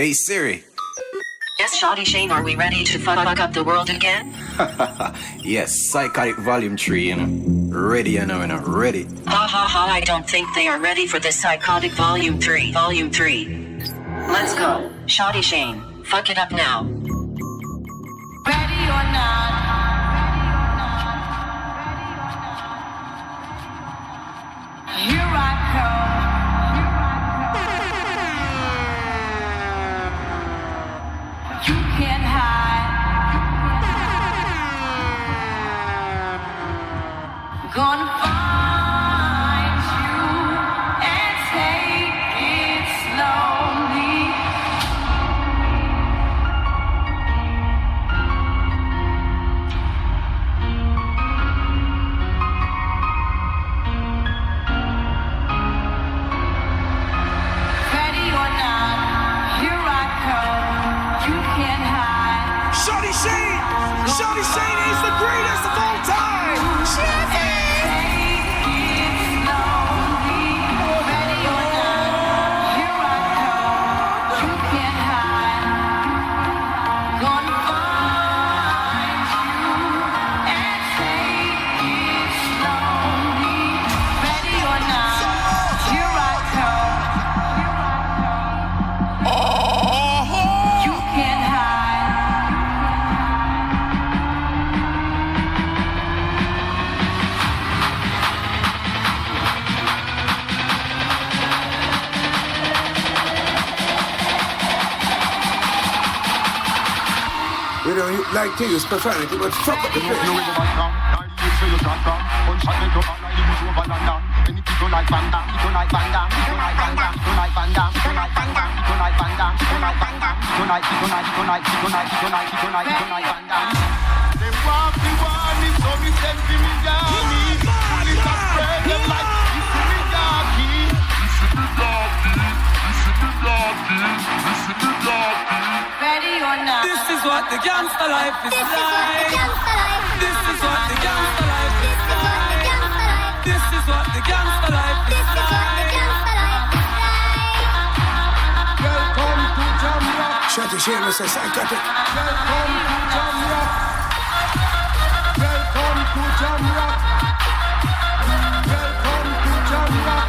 Hey Siri. Yes, Shotty Shane, are we ready to fuck up the world again? Yes, Psychotic Volume 3, you know. Ready, you know, ready. Ha ha ha, I don't think they are ready for this Psychotic Volume 3. Volume 3. Let's go. Shotty Shane, fuck it up now. Ready or not? Here I come. You can't hide. Gonna find you and take it slowly. Ready or not, here I come. You can't hide. Shotty Shane! Shotty Shane is the greatest of all time! We don't like to use profanity, but fuck up the place. Ready or not? This is what the gangster life is like. This is what the gangster life is like. This is what the gangster life is like. Welcome to Jamrock. Shotty Shane was a psychotic. Welcome to Jamrock. Welcome to Jamrock. Welcome to Jamrock.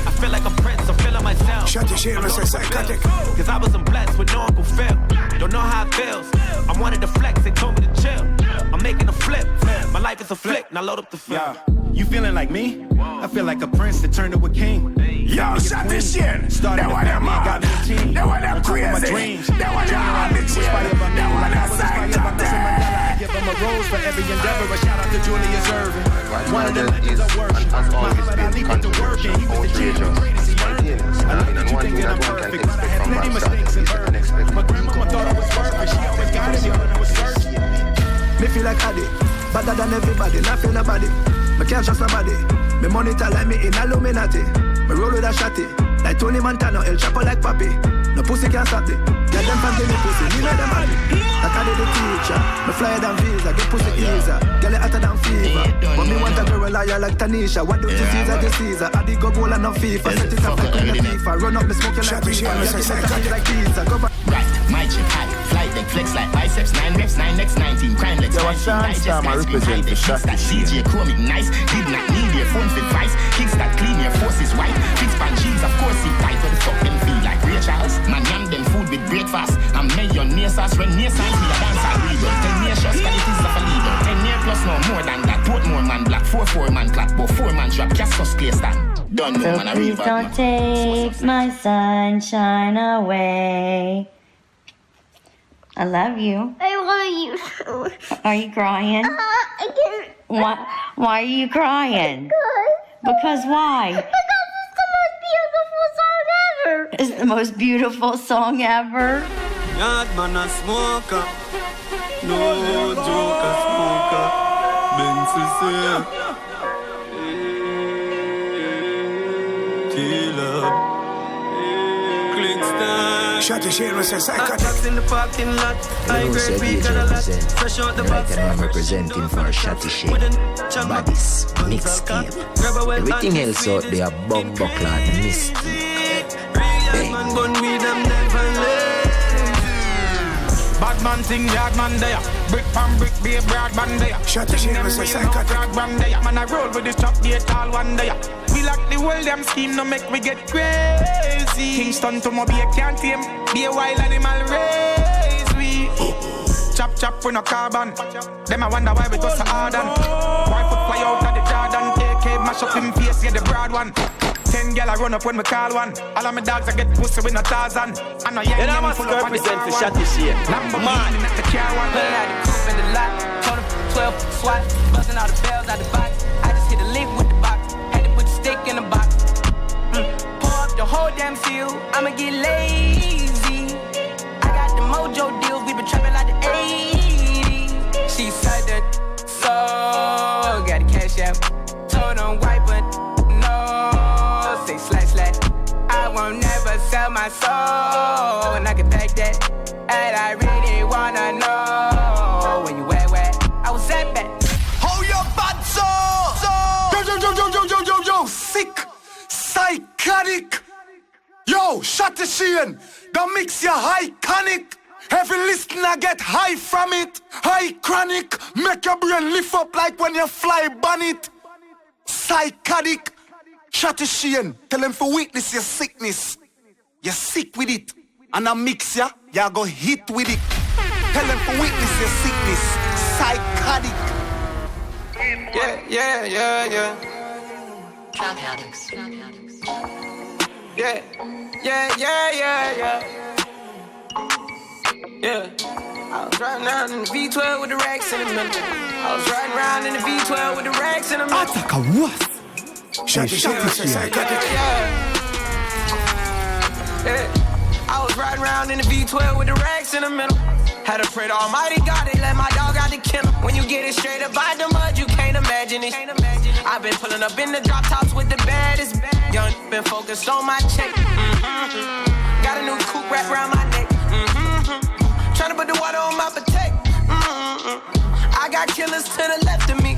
I feel like a prince, I'm feeling myself. Shotty Shane was a psychotic. Cause I wasn't blessed with no Uncle Phil. Don't know how it feels. I wanted to flex, they told me to chill. I'm making a flip. My life is a flick, now load up the film. Yeah. You feeling like me? I feel like a prince that turned to a king. Yo, Shotty Shane. Started the family, got me a team. That one them crazy. My dreams. That one them Inspired by me. That one I was inspired by Nelson psychotic. Mandela. I give him a rose for every endeavor. A shout out to Julius Irving. One of the legends of worship. Muhammad Ali put the work in. He was the king of the greatest he earned. I know that you think that I'm perfect, but I had many mistakes in birth. My grandmama thought I was perfect. She always guided me when I was searching. Me feel like Addy, better than everybody, not feel nobody. Me can't trust nobody. Me monitor like me in Illuminati. Me roll with a shotty, like Tony Montana, El Chapo like Papi. No pussy can't stop me. Get them from me pussy, me know them happy. Like I did the teacher, me flyer than visa, get pussy easier. Get it hotter than fever. But me want a girl liar like Tanisha. What do you Caesar, the Caesar? I did go goal and no FIFA. Set it up like Queen FIFA. Run up me smoking like FIFA. Get it like pizza. Go back. Right, my chip high, flight deck flex like biceps, 9 reps, 9 next 19, crime legs, 19, digest, represent the shot. That CJ Chrome nice, did not need your phone for advice. Kickstart clean, your force is white. Fix pan cheese, of course it tight. What the fuck them feel like Ray Charles? Man, yam them food with breakfast. I'm mayonnaise sauce, when near signs me a dance I read. 10 years shots, qualities of a leader. 10 years plus no more than that. Portmore man black, 4 man clap, but 4 man drop, Cascos CLICKSTAR. Don't know man I read. Please don't take my sunshine away. I love you. I love you too. Are you crying? I can't. Why are you crying? Because why? Because it's the most beautiful song ever. It's the most beautiful song ever. Yard man a smoker, no joke a smoker. BENCIL say, killer, CLICKSTAR. Shotty Shane was a psychotic. Box in the parking lot. I grade we got a lot. Fresh out the box. Right, and I'm representing for Shotty Shane. Bodies, Mixtape. Everything else out there, bumbo clad mistake. Man, bun with them never left. Bad man thing, yard man there. Brick pan brick, be a broad man there. Shotty Shane was a psychotic. Man, I roll with the top gate all one day. We like the world, them scheme no make we get crazy. Kingston to Mobile can't tame. Be a wild animal race. We chop chop with no carbon. Them I wonder why we go so hard on. Why put fire out of the Jordan? AK mash up him face, get the broad one. 10 gal I run up when we call one. All of my dogs I get pussy with no Tarzan. I know young full up on the represent the Shotty Shane. Lamborghini at the car one. Pulling out the coupe in the lot. Told him 12 SWAT. Busting all the bells out the box. I just hit a lick with the box. Had to put the stick in the box. Pour up the whole damn seal. I'ma get lazy. I got the mojo deals. We been trapping like the 80s. She said that so got the cash out. Told him white but no. Say slash slash. I won't never sell my soul. And I can back that. And I really wanna know where you at. I was at back. How you bad so? Yo, sick, psychotic. Yo, Shotty Shane, the mix ya iconic. Every listener get high from it. High chronic, make your brain lift up like when you fly bonnet. Psychotic. Shotty Shane, tell them for witness your sickness. You're sick with it. And I mix ya, ya go hit with it. Tell them for witness your sickness. Psychotic. Yeah. Drug addicts. Yeah. I was riding around in the V12 with the racks in the middle. I was riding around in the V12 with the racks in the middle. Attack a wasp. Shotty Shane was a psychotic. Yeah. I was riding around in the V12 with the racks in the middle. Had to pray to Almighty God, they let my dog out the kennel. When you get it straight up by the mud, you can't imagine it. I've been pulling up in the drop tops with the baddest. Young been focused on my check. Got a new coupe wrapped around my neck. Tryna put the water on my potato. I got killers to the left of me.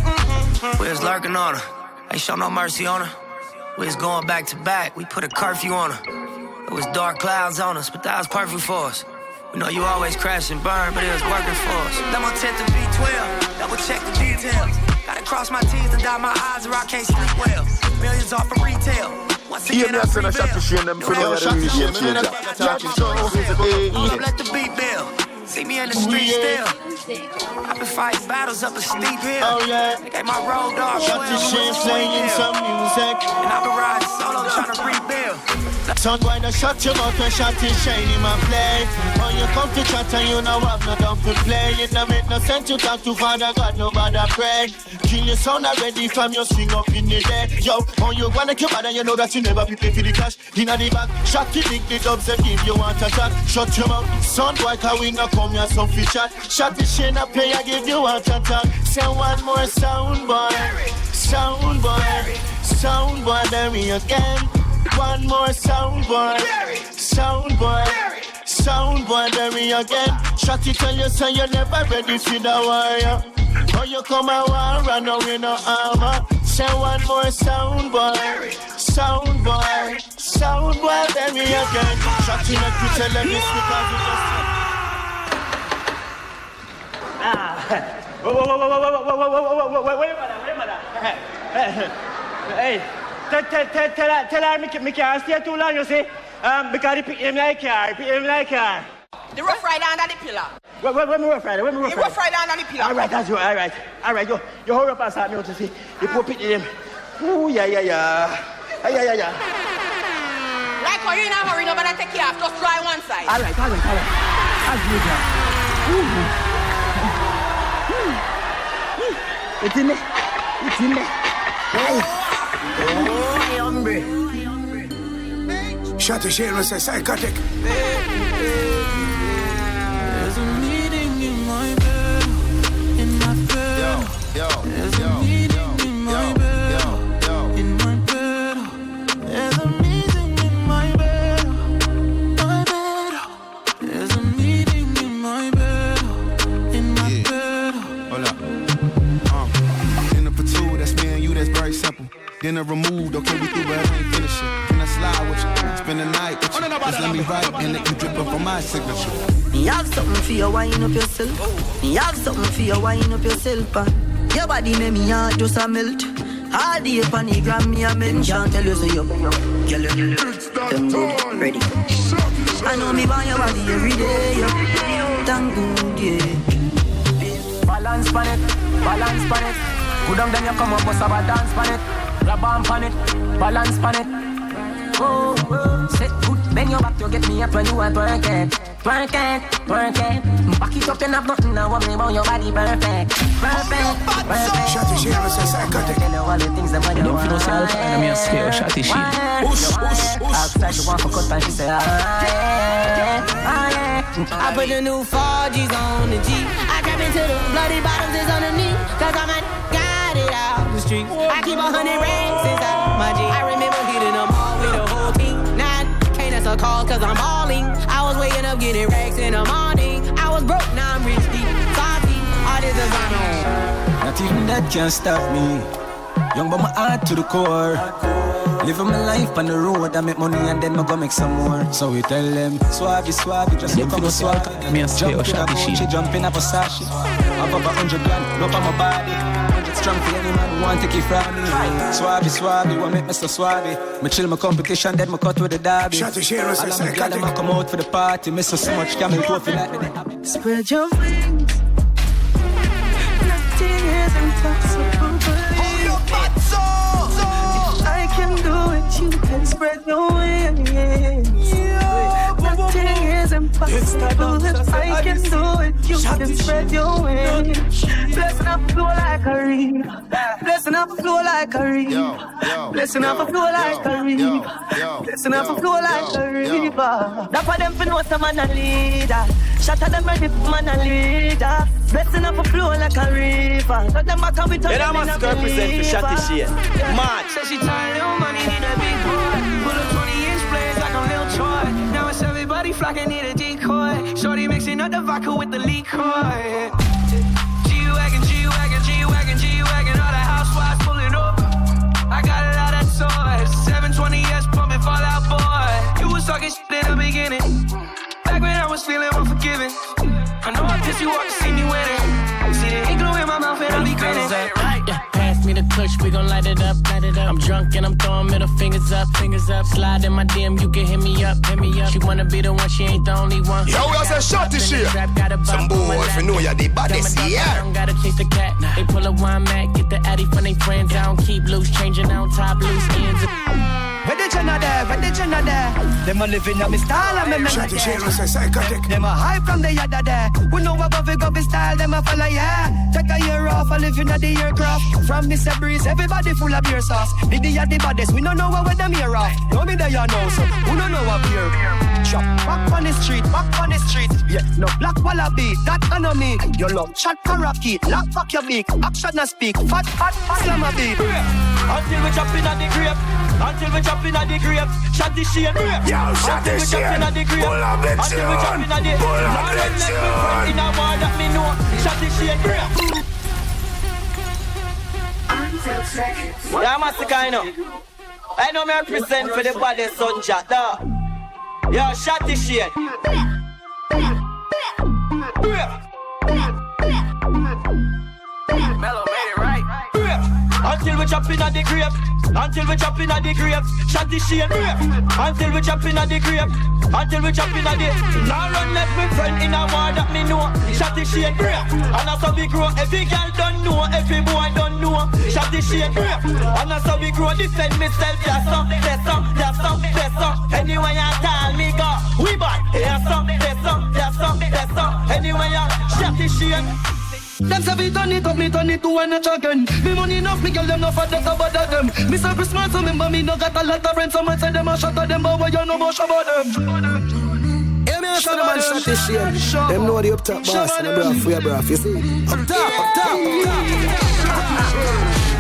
We was lurking on her, ain't show no mercy on her. We was going back to back, we put a curfew on her. It was dark clouds on us, but that was perfect for us. We know you always crash and burn, but it was working for us. Double check the V12, double check the details. Gotta cross my T's and dot my I's or I can't sleep well. Millions off of retail. Once again, I'm free let the beat build. See me in the street still. I've been fighting battles up a steep hill. Oh yeah. They gave my road dog Shotty Shane playing some music. And I've been riding solo trying to rebuild. Son, why not shut your mouth when Shotty Shane in my play? When you come to chat and you know have no time to play. It don't make no sense to talk to Father God, no bother pray. Kill your sound already from your swing up in the day. Yo, when you wanna kill bad and you know that you never pay for the cash. Inna the back, Shotty lick the dubs and give you want a shot. Shut your mouth, son, why can we not come here some fish chat? Shotty Shane a play, I give you want a talk. Say one more sound boy, sound boy, sound boy, there we again. One more sound boy, sound boy, sound boy, there we again. Shotty tell you say you're never ready for the war. Or you come and war and no we no armor. Say one more sound boy, sound boy, sound boy, there we again. Shotty let you tell them this because you just. Hey, tell her me can't stay too long, you see. Because he pick him like car, The rough rider under the pillar. When me rough rider? The rough rider under the pillar. All right, that's you, all right. You hurry up and start me out to see. You poor pick him. Ooh, yeah. Like how you in a hurry, nobody take you off, just try one side. All right. As you go. It's in there. Hey. Oh, hombre. Shotty Shane was a psychotic. There's a meeting in my bed, There's a meeting in my bed, There's a meeting in my bed, then I removed. Okay, we through, but I ain't finishing. Can I slide with you? Spend the night with you. Just let me write and let you drip up on my signature. Me have something for you, wind up yourself. Me have something for you, wind up yourself. Your body make me heart just a melt. All day upon the gram, me a mention. Tell you so you, girl, you them good, ready. I know me want your body every day, yeah. Thank good, yeah. Balance pan it, balance pan it. Go down then you come up, bust up a dance pan it. Grab on pan it, balance pan it. Oh, sit good, bend your back, you get me up when you want twerk it. Twerk it, twerk it. Back it up and have nothing now, worry about your body perfect. Perfect, perfect. Shotty shit, I'm a psychotic. Tell you all the things that you want. Don't feel no self, I'm here scared, shotty shit. Outside you want for cut and she say, I put the new 4Gs on the G. I trap into the bloody bottoms is on the knee. Cause I'm a got it out the street. I keep 100 racks inside my G. I remember hitting them all with the whole team. Now I can't answer calls cause I'm balling. I was waking up getting racks in the morning. I was broke, now I'm rich deep. Salty, all this designer. Not even that can stop me. Young but my heart to the core. Living my life on the road, I make money and then I go make some more. So we tell them, Suave, just look up a swag. Jump in a Gucci, jump in a Versace. Have over 100 grand, rub on my body. 100 strong for any man who want to take it from me. Suave, what make me so suave? Me chill my competition, then me cut with the derby. Shotty shit, I'm a glad psychotic. I come out for the party. Me so much camel toe feel like the happy. Spread your wings. Nothing is impossible. Hold your butt so. I can do it, you can spread your wings. Nothing is impossible. If I can do it, you can spread your wings. Blessing up flow like a river. Blessing up flow like a river. Blessing up flow like a river. Blessing up flow like a river. That's why them for know some man a leader. Shatter them ready for man a leader. Blessing up flow like a river. So them back up with us. Yeah, MASICKA represent for Shotty shit. March. Said she tired, little money, need a big boy. Pull up 20-inch blades like a little toy. Now it's everybody flocking, need a decoy. Shorty mixing up the vodka with the liquor. G-Wagon, G-Wagon, G-Wagon, G-Wagon. All the housewives pulling up. I got a lot of toys. 720S pumping Fallout Boy. You was talking shit in the beginning. Back when I was feeling unforgiving. I know I pissed you off to see me winning. See the ink glue in my mouth and I be grinning. Pass me the kush, we gon' light it up, light it up. I'm drunk and I'm throwing middle fingers up, fingers up. Slide in my DM, you can hit me up, hit me up. She wanna be the one, she ain't the only one. Yo, we also Shotty shit. Some boy, if you know you're the baddest, yeah. Gotta chase the cat. They pull a wine mat, get the addy from they friends. I don't keep loose, changing on top loose ends. Where the Jenna there, where the Jenna there? Them a living on me style and me men Shotty shit, I'm a psychotic. Them a hype from the yada there. We know about we go be style, them a follow, yeah. Take a year off, a living at the aircraft. From Mr. Breeze, everybody full of beer sauce. Did the yada baddest, we don't know where them here off. Know me there, you know, so who don't know what beer. Chop, back on the street, back on the street. Yeah, no black wallaby, that enemy. You love chat parakeet, lock back your beak. Action and speak, fat, slam a beat. Until we jump in at the grave. Until we jump in at the grave. Shotty shit. Yo, Shotty shit. Pull up the tune. Pull up the tune. In a war that me know. Shotty shit. Yeah, MASICKA, you know. I know me represent for the body sun chat, though. Yo, Shotty shit. Mellow made it right. Until we jump in at the grave. Until we jump in at the grave. Shotty shit. Until we jump in at the grave. Until we jump in at the. Now run left me friend in a war that me know. Shotty shit. And that's how we grow. Every girl don't know. Every boy don't know. Shotty shit. And that's how we grow. Defend myself. There's some. There's some. There's some. There's some. Anyway you tell me go. We bad. There's some. There's some. There's some. There's some. Anyway you Shotty shit. Them say we turn it up, me turn it to one again. Me money enough, me girl them no for that about them. Me say Christmas, so remember me no got a lot of friends. Someone say them a shot at them, but why you no more about them? Yeah, me a shot man shot this shit. Them know the up top boss and the bra for your bra, you see? Up top, up top, up top.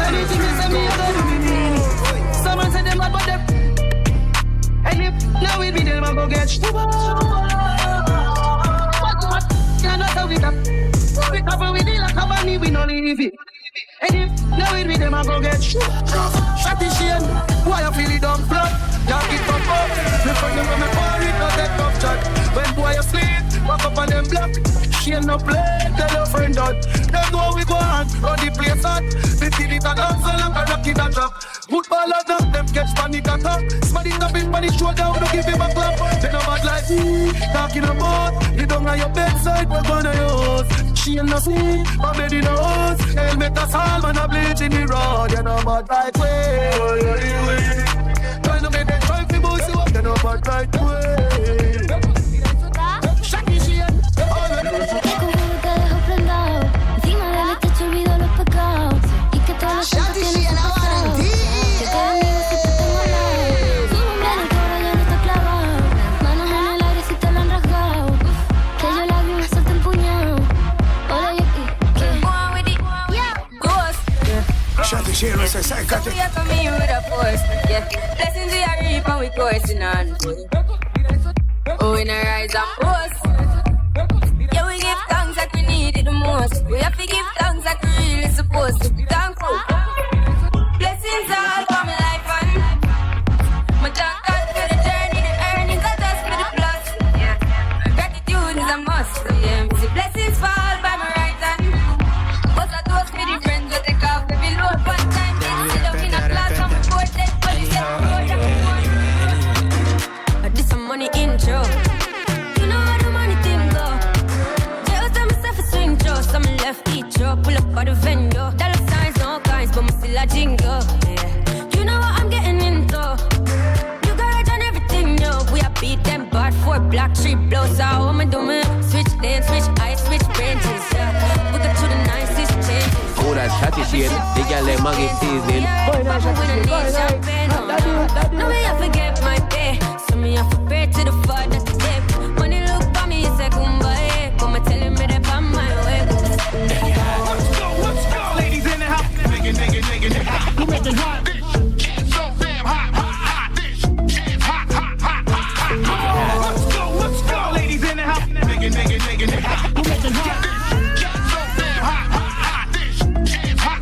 Anything they say me a do. Someone say them about them. And if now we be them, I go get what? Can't not tell me that. We cover with it like a bunny, we no leave it. And if no it with them, I go get shoot. Shotty Shane, why you feel it down flat? Y'all get up up. Me find them when me pour it, no take up chat. When boy you sleep, walk up on them block. Shane no play, tell your friend that. Them know we go on, run the place hot. Me feel it a dance along a rocky that drop. Football at them, them catch panic attack. Smaddy up in panic shoulder, we don't give him a clap. They no bad like talking about. You don't on your bedside, we're gonna use. She ain't no sleep, my bed in the house. Helmet a salve and a bleach in the road. You know bad like way. Trying to make them try to boost you up. You know bad like way. Shotty Shane. Shotty Shane, ahora en ti. Shotty Shane, say psychotic. We are coming with a force, yeah. Blessings we are reap and we coursing on. Oh, we not rise and boast. Yeah, we give thanks that we need it the most. We have to give thanks that we really supposed to be thankful. Blessings all for my life and my thank God for the journey, the earnings, not just for the plus. Yeah, gratitude is a must. Yeah, see blessings fall by my right hand. But I toast for the friends that take off the below. One time they sit up in a class and we board dead, but they said this some money intro. You know how the money thing go. Just tell myself a swing throw. Some left each row, pull up by the vendor. Dollar signs, no kinds, but me still a jingle. Yeah. You know what I'm getting into. You got on everything, yo. We a beat them bad 4 black 3 blows. So how am I doing? Switch dance, switch ice, switch benches. Yeah. We got to the nicest changes. Oh, that's Shotty Shane. They got like Maggie teasing. No way I forget my pay. So me I for pray to the Father today. When he look for me, he say kumbaya. Come and tell him that I'm my way. Let's go, ladies in the house. Nigga. You make it hot. This shit so damn hot. This shit hot. Let's go, ladies in the house. Nigga. You make it hot. This shit so damn hot. This shit hot.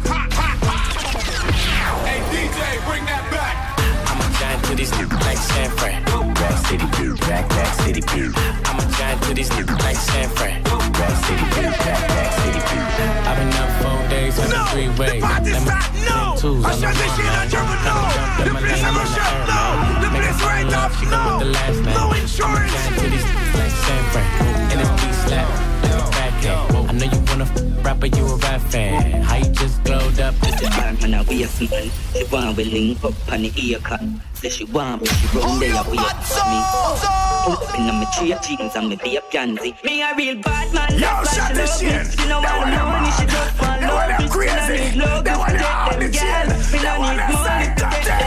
Hey DJ, bring that back. I'm a giant to these niggas like San Fran. Rack City Beer, rack City Beer. I'm a giant to these niggas like San Fran. Rack City Beer, rack City Beer. I've been up 4 days on the freeway. No, I shot this shit on German law. The bitch I'm a shot low. The bitch right off low. No insurance. I'm to these like San Fran. And it's beat slap. I know you wanna rapper, you a rap fan. How you just glowed up? Man, I wear some man. She want we link up on the ear cut. Say she want me, she run there, we up me. Pull up in my 3 jeans and me be a pansy. Me a real bad man. Yo, shot this shit. She know what I'm money, she just want love. They crazy. They want all the jail. They want that side cut them.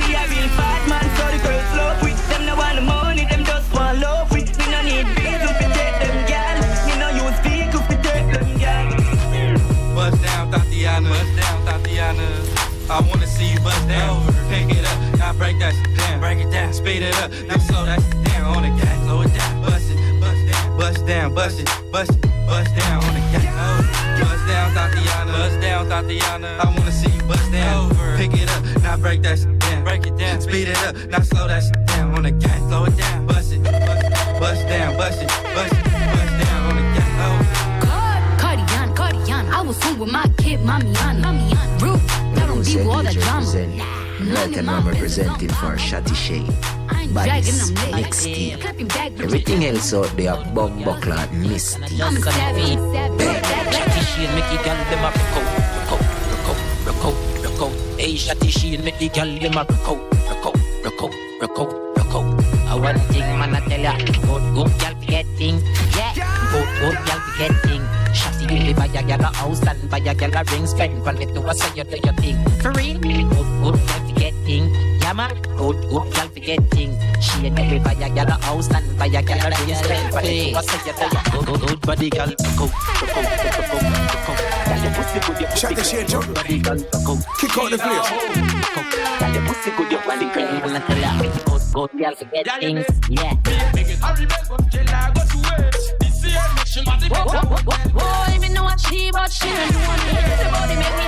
We a real bad man, so the girls love we. Them no want the money, them just want love we. We no need bills to protect them, girl. We no use vehicles to protect them, girl. Bust down, Tatiana. Bust down, Tatiana. I wanna see you bust down. Pick it up, now break that shit down. Break it down, speed it up, now slow that shit down on the gas. Slow it down, bust it, bust down, bust down, bust it, bust it, bust down on the gas. Bust down, Tatiana. Bust down, Tatiana. I wanna see you bust down. Pick it up, now break that shit down. Break it down, speed it up, now slow that shit down on the gas. Slow it down, bust it, bust down, bust it, bust it, bust down on the gas. Cardian, I was home with my kid, Mamiana. Rude, that don't be all that drama. Let I'm representing for Shotty Shane. Bodies, Mixtape. Everything else out there, Bumbleclad, Misty. I'm a savage. Shotty Shane make the gal dem a rock out. Hey, Shotty Shane make the gal dem a rock out. I want thing man I tell ya, good gal forget things. Yeah, good gal forget things. Shotty you live by a gal a house and by a gal a ring. Spend from it to a say you do your thing. For real, good gal forget things. Yeah man, good gal forget things. She ain't live by a gal a house and by a gal a ring. Spend from it to a say you do your good body gal go. Shotty Shane jump. Kick out the place. Good girl forget things, yeah. Boy, me know what she, but she don't know me. Everybody make me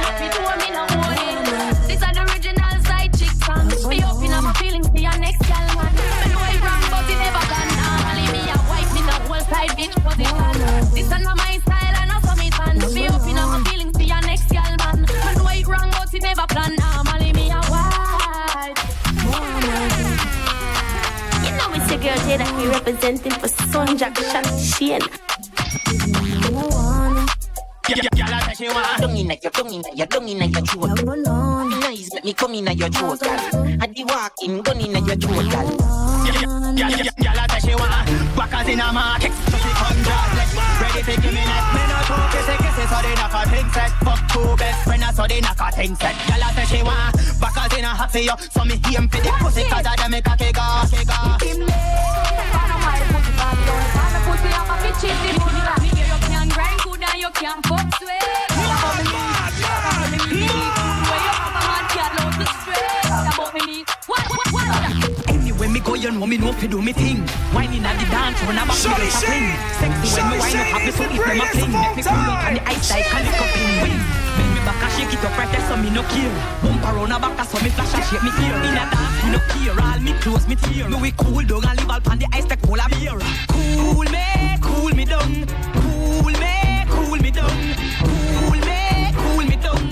head that we representing for Son Jack Shotty Shane. Y'all say she want dung inna your throat. Nice, let me come inna your throat, girl. I di walk in gun inna your throat, girl. Y'all say she want backers in a market, so she come just ready to give me that. Me no talk, kissy, so they knock a thing set. Fuck two best friends, so they knock a thing set. Y'all say she want backers in a hot yo, so me aim for the pussy 'cause I dem make a kick off. You can't fuck sweat. Anyway, me go, you know me know fi do me thing. Whining at the dance, when I'm back to the fling. Sexy when me wine up, happy so if me ma fling. Make me pull up on the ice like can it up in wing. Bend me back and shake it up right there so me no care. Bump around a back so me flash and shake me ear. In a dance, me no care. All me close, me tear. Me we cool down and live all on the ice like cola beer. Cool me down. Cool me down. Cool me down.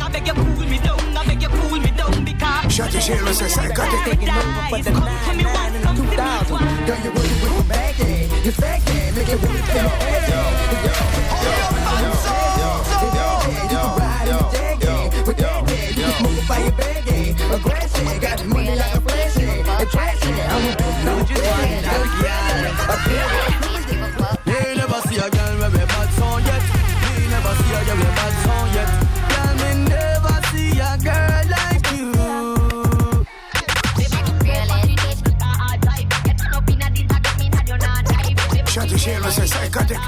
I beg you cool me down. I beg you cool me down because Shotty Shane was a psychotic. Taking over for the 9 and 2000. Girl, you really with the baggy. You fake it, make it really feel edgy. Hold your hands up. You can ride in the jaggy. With that day, you can move by your baggy. Aggressive, got the money like a flashy. Attraction, I'm a big no jaggy. You never see a girl with a bad song yet. You never see a girl with a bad song yet. Girl, me never see a girl like you. Shotty Shane was a psychotic.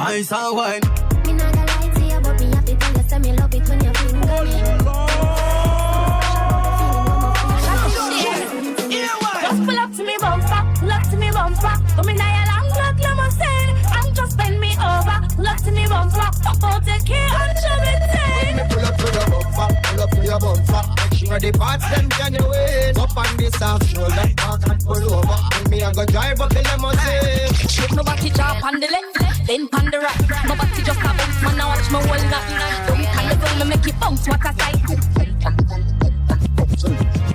I saw wine. Me not gonna lie to you, but me happy to you. Say me love it when you finger me. Just pull up to me bumper, look to me bumper. Come in here long, look, you must say. And just bend me over, look to me bumper. Pop out the key and show me thing. Pull up to your bumper, pull up to your bumper. Make sure the parts them can you wait. Up on this soft shoulder, park and pull over. And me I go drive up the limousine. Shake nobody chop on the left, then on the right. My body just a bounce, man, I watch my whole night. Don't kind of girl, me make it bounce, what a sight.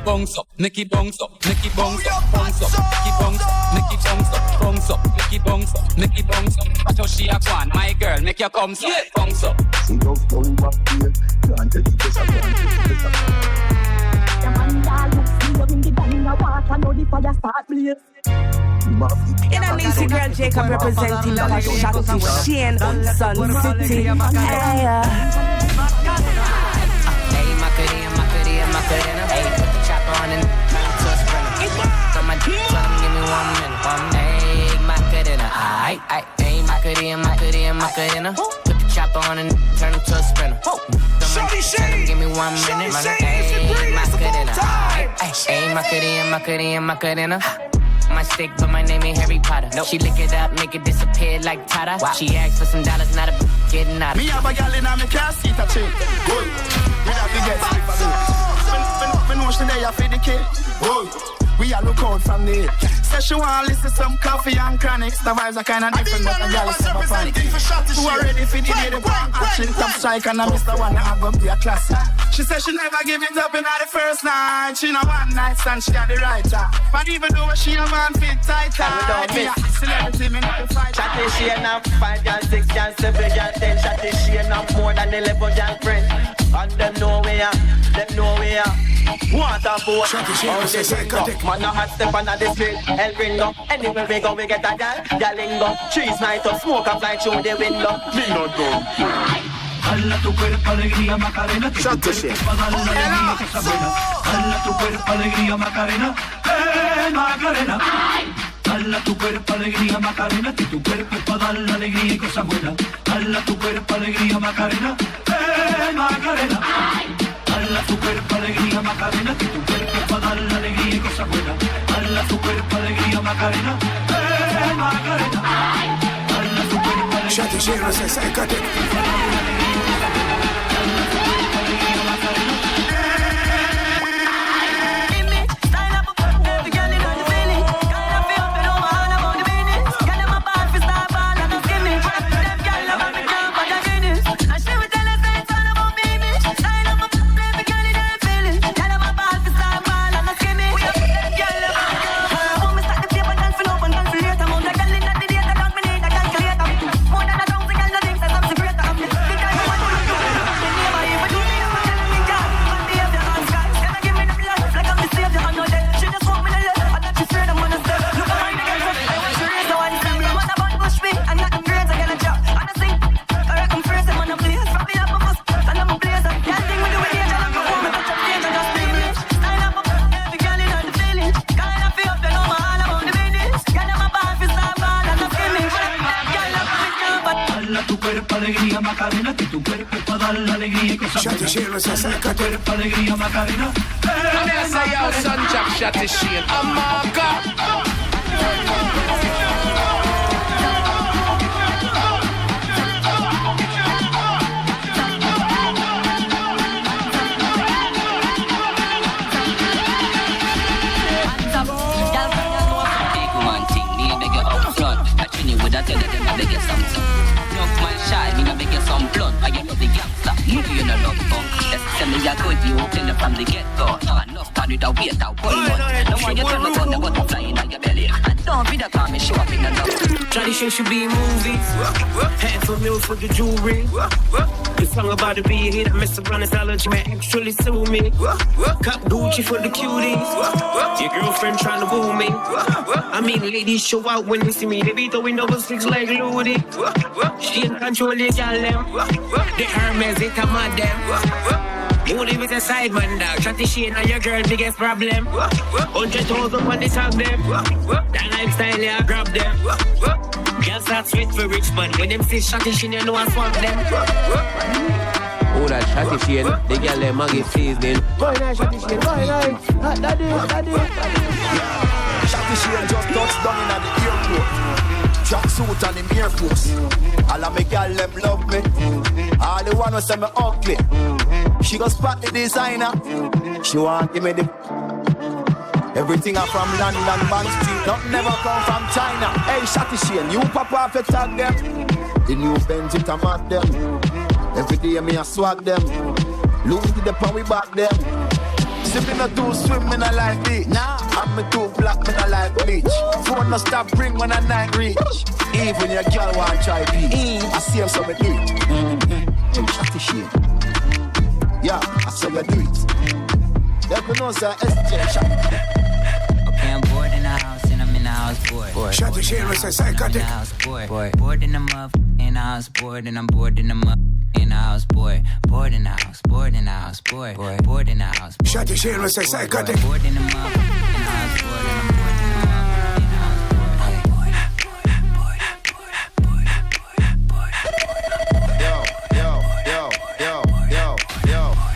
Bounce up, Nicky bounce up, Nicky bounce up, bounce up, Nicky bounce up, Nicky bounce up, bounce up, Nicky bounce up, Nicky bounce up. Watch how she a gone, my girl, make you come up, bounce up. See those going back here, can't take this up, can't take this up. The man that looks me up in the bang, I walk, I know the fire start blaze. In a Nisi girl Jacob representing for Shotty Shane, Sun City. Hey, Macarena. Hey, put the chopper on and turn to a sprinter. Got my dick, tell him give me 1 minute. Hey, Macarena. Aight. Hey, Macarena. Put the chopper on and turn to a sprinter. Shotty Shane, give me 1 minute. Hey, Macarena. Hey, Macarena. My stick, but my name ain't Harry Potter. Nope. She lick it up, make it disappear like Tata. Wow. She asked for some dollars, not a getting out of. Me have a gal in a me car seat a chick. Good. We have to get sleep for it. When know she there for the kid. Good. We all look out from the Say she want to listen to some coffee and chronics. The vibes are kind of different, but the gal is super funny. Who are ready for the day, the one action, top strike, and I miss the one that have up their class. She said she never give it up in the first night. She know one night stand, she got the right time. But even though she a man fit tight, me a celebrity, me not to fight. Shotty Shane have 5 and 6 and 7 and 10. Shotty Shane have more than 11 girlfriends. And them know we are. Water boat. Shotty Shane was a psychotic. Man a hot step on the street. El Ringo. Anywhere we go, we get a gal. Galingo. Trees night up, smoke up fly through the window. Me not go. Dala tu cuerpo alegría Macarena, que tu cuerpo pa' dar la alegría que está buena. Dala tu cuerpo alegría Macarena, Macarena. Dala tu cuerpo alegría Macarena, que tu cuerpo pa' dar la alegría que está buena. Dala tu cuerpo alegría Macarena, Macarena. Dala tu cuerpo alegría Macarena, que tu cuerpo pa' dar la alegría que está buena. Dala tu cuerpo alegría Macarena, Macarena. Dala tu cuerpo alegría. Shotty Shane was a psychotic. alegría Macarena, que tu cuerpo es para dar la alegría y cosas buenas. Tu cuerpo alegría Macarena. And I say yo, son Jack Shotty Sheen, I'm Marka. I tell them I beg you something. No man shy, me no beg you some blood. I you know the gangster, you know love fun. Let's tell me you're good, you tell them from the get-go. Enough time without wait out, hold on. No one you tell me thunder what to fly in your belly. And don't be the time me show up in the love. Tradition should be movies. Half a meal for the jewelry. The song about to be a hit. I mess around this allergy, man, actually sue me. Cop Gucci for the cuties. Your girlfriend trying to woo me. I mean, ladies show out when they see me. They be throwing double sticks like Ludi. She in control, they got them. The Hermes, they come at them. You live with a side man, dog. Shotty Sheen and your girl, biggest problem. 100,000 on the top them. That lifestyle, yeah, I grab them. Girls start sweet for rich man. When them see Shotty Sheen, you know I swap them. Oh, that Shotty Sheen, they get their Maggie seasoning. Boy, nice, Shotty Sheen, boy, nice. Daddy. Shotty Sheen just touched down in the airport. Tracksuit and him Air Force. All of me girl them love me. All the one who say me ugly. She go spot the designer. She want give me the everything I from London, Bank Street. Nothing never come from China. Hey, Shotty Sheen, you pop off a tag them. The new BENCIL to mat them. Every day me a swag them. Look to the pan we back them. Sipping a too swim, me not like beach. Nah, I'm me too black, me not like bleach. Phone no stop ring when I night reach. Even your girl want try beat. I see him so me do it. Hey, Shotty Sheen. Yeah, I saw you do it. You can know sir, SJ Shotty. Okay, I'm bored in the house and I'm in the house bored. Shotty Sheen was a SYKOTIK. Bored in the muff, in the house bored, and I'm bored in the muff. In the house, boy. Bored in the house, bored in the house, boy. Bored in the house. Shotty Sheen was a SYKOTIK. Bored in the muff, in the house, bored, and I'm bored in the muff. In the house,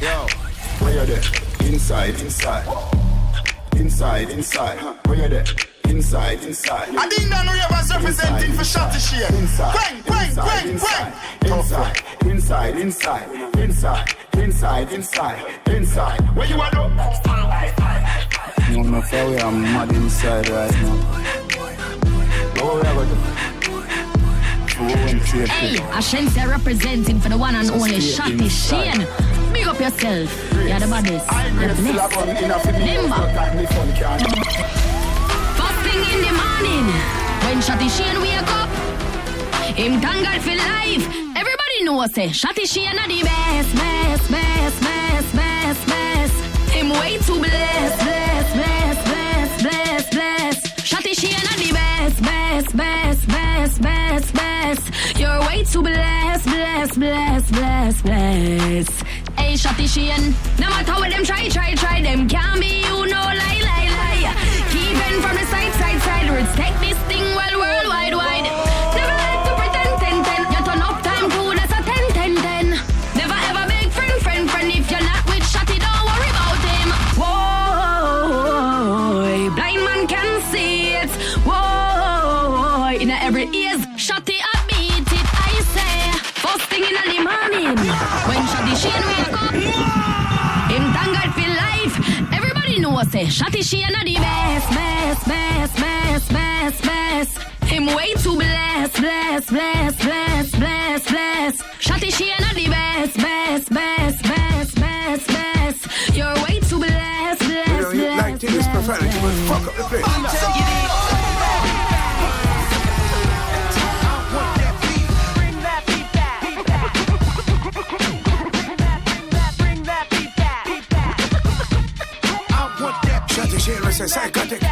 Yo. Where you there? Inside. Where you there? Inside. I didn't know you was representing for Shotty Sheen. Inside. Where you are though? No, I'm sorry, I'm mad inside right now. What we are going Hey, Ashensia representing for the one and only Shotty Sheen. Big up yourself. You're the baddest. You're the blessed. Remember. First thing in the morning, when Shotty Sheen wake up, him thank God for life. Everybody knows say Shotty Sheen are the best. Him way too blessed. Shotty Sheen are the best. You're way too blessed. Hey, Shotty Sheen, no matter what them try, them can't be you, no lie. Keeping from the side, words take this thing well worldwide. Never like to pretend, 10. You turn up time too, that's a 10. Never ever beg friend. If you're not with Shotty, don't worry about him. Whoa, blind man can see it. Whoa, in every ears, Shotty I beat it. I say, first thing in the morning, when Shotty Sheen wake up, him thank God for life. Everybody knows say Shotty Sheen are the best. Him way too blessed. Shotty Sheen are the best. You're way too blessed. Like this profanity, but fuck up the place. Shotty Sheen was a SYKOTIK.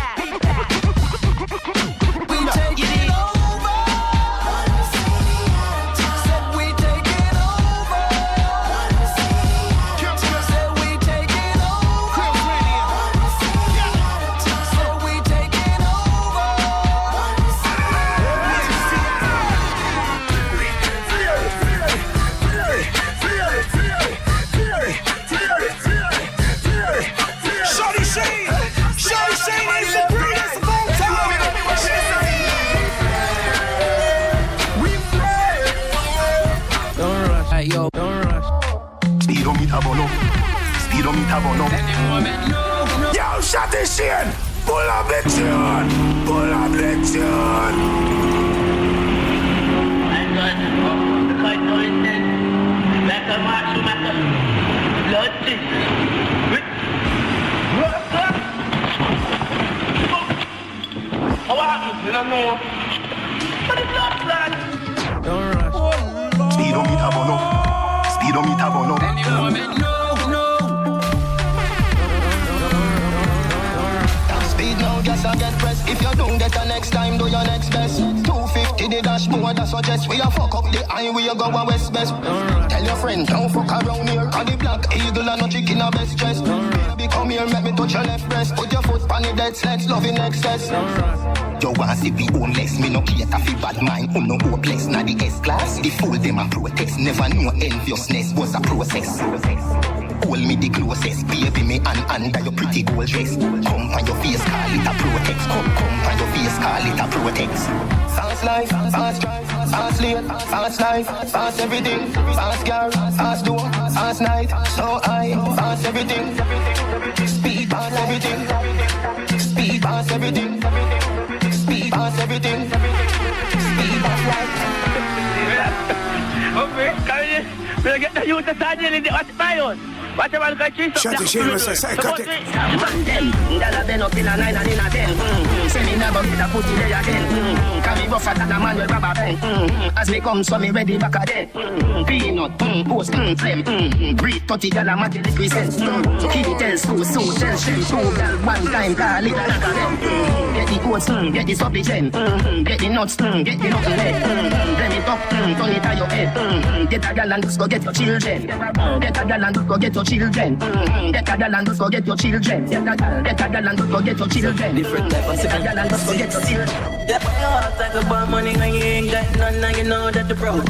Shotty Shane, pull up the tune, pull up the tune. I'm going to go to fight no intent. Like a march to matter. Blood How happened? You don't know. But it's not that. Don't rush. Speedometer bono. Speedometer bono. Speed now, just again press. If you don't get the next time, do your next best. 250 the dashboard, I suggest. We a fuck up the highway, you go a west best. Tell your friend, don't fuck around here. And the black eagle and no chicken a best dress. Baby, come here, make me touch your left breast. Put your foot on the dead sleds, love in excess. You want see we homeless, me no cater for bad mind. No hopeless, na the S-class. The fool them a protest. Never know enviousness was a process. Hold me the closest, baby me and under your pretty gold dress. Come on your face, call it a protex. Come on your face, call it a protex. Fast life, fast drive, fast lane, fast life, fast everything. Fast car, fast door, fast night, so high, fast everything. Speed past everything. Speed past everything. Speed past everything. Speed past life. Okay, come here. We'll get the youth to start dealing with what's my own. What you want to cheese up? Shotty Shane was a psychotic. Man them, dollar been up in a 9 and in a 10. Say me never get a putty there again. Can be rougher than a man with rubber band. As me come, so me ready back again. Peanut, post, flame. Breathe 30 dollar matty represents. Kitty tells two, so tell shell. 2 girl, 1 time, call it another them. Get the coats, get the subby gen. Get the nuts, get the nothing leg. Blame it up, turn it on your head. Get a girl and just go get your children. Get a girl and just go get your children. Get a girl and just go get your children. Get a girl and just go get your children. Different type of get a girl and just go get your children. Yeah, why you all talk about money when you ain't got none? Now you know that the broke.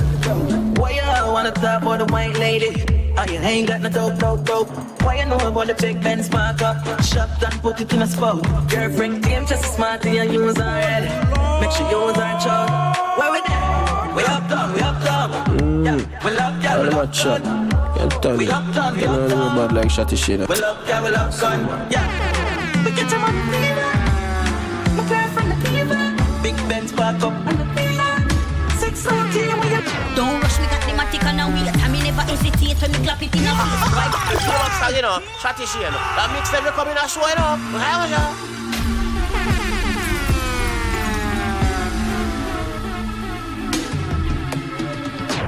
Why you all wanna talk about the white lady? Oh, you ain't got no dope. Why you know about the big Benz mark up? Shop and put it in a spot. Girlfriend game just as smart and you use her head. Make sure you use her child. Where we there? We up top. Yeah, we love ya, we love son. We up top. You know about like Shotty Shane. We love ya, we love son. Yeah. We get your money fever. My girlfriend the fever. Big Benz park up on the fever. 6:14 we up. Don't rush me, got the matic on a wheel. I mean never hesitate when me clap it in a face. You know, Shotty Shane. That mixtape will come in a show, you know. How was that?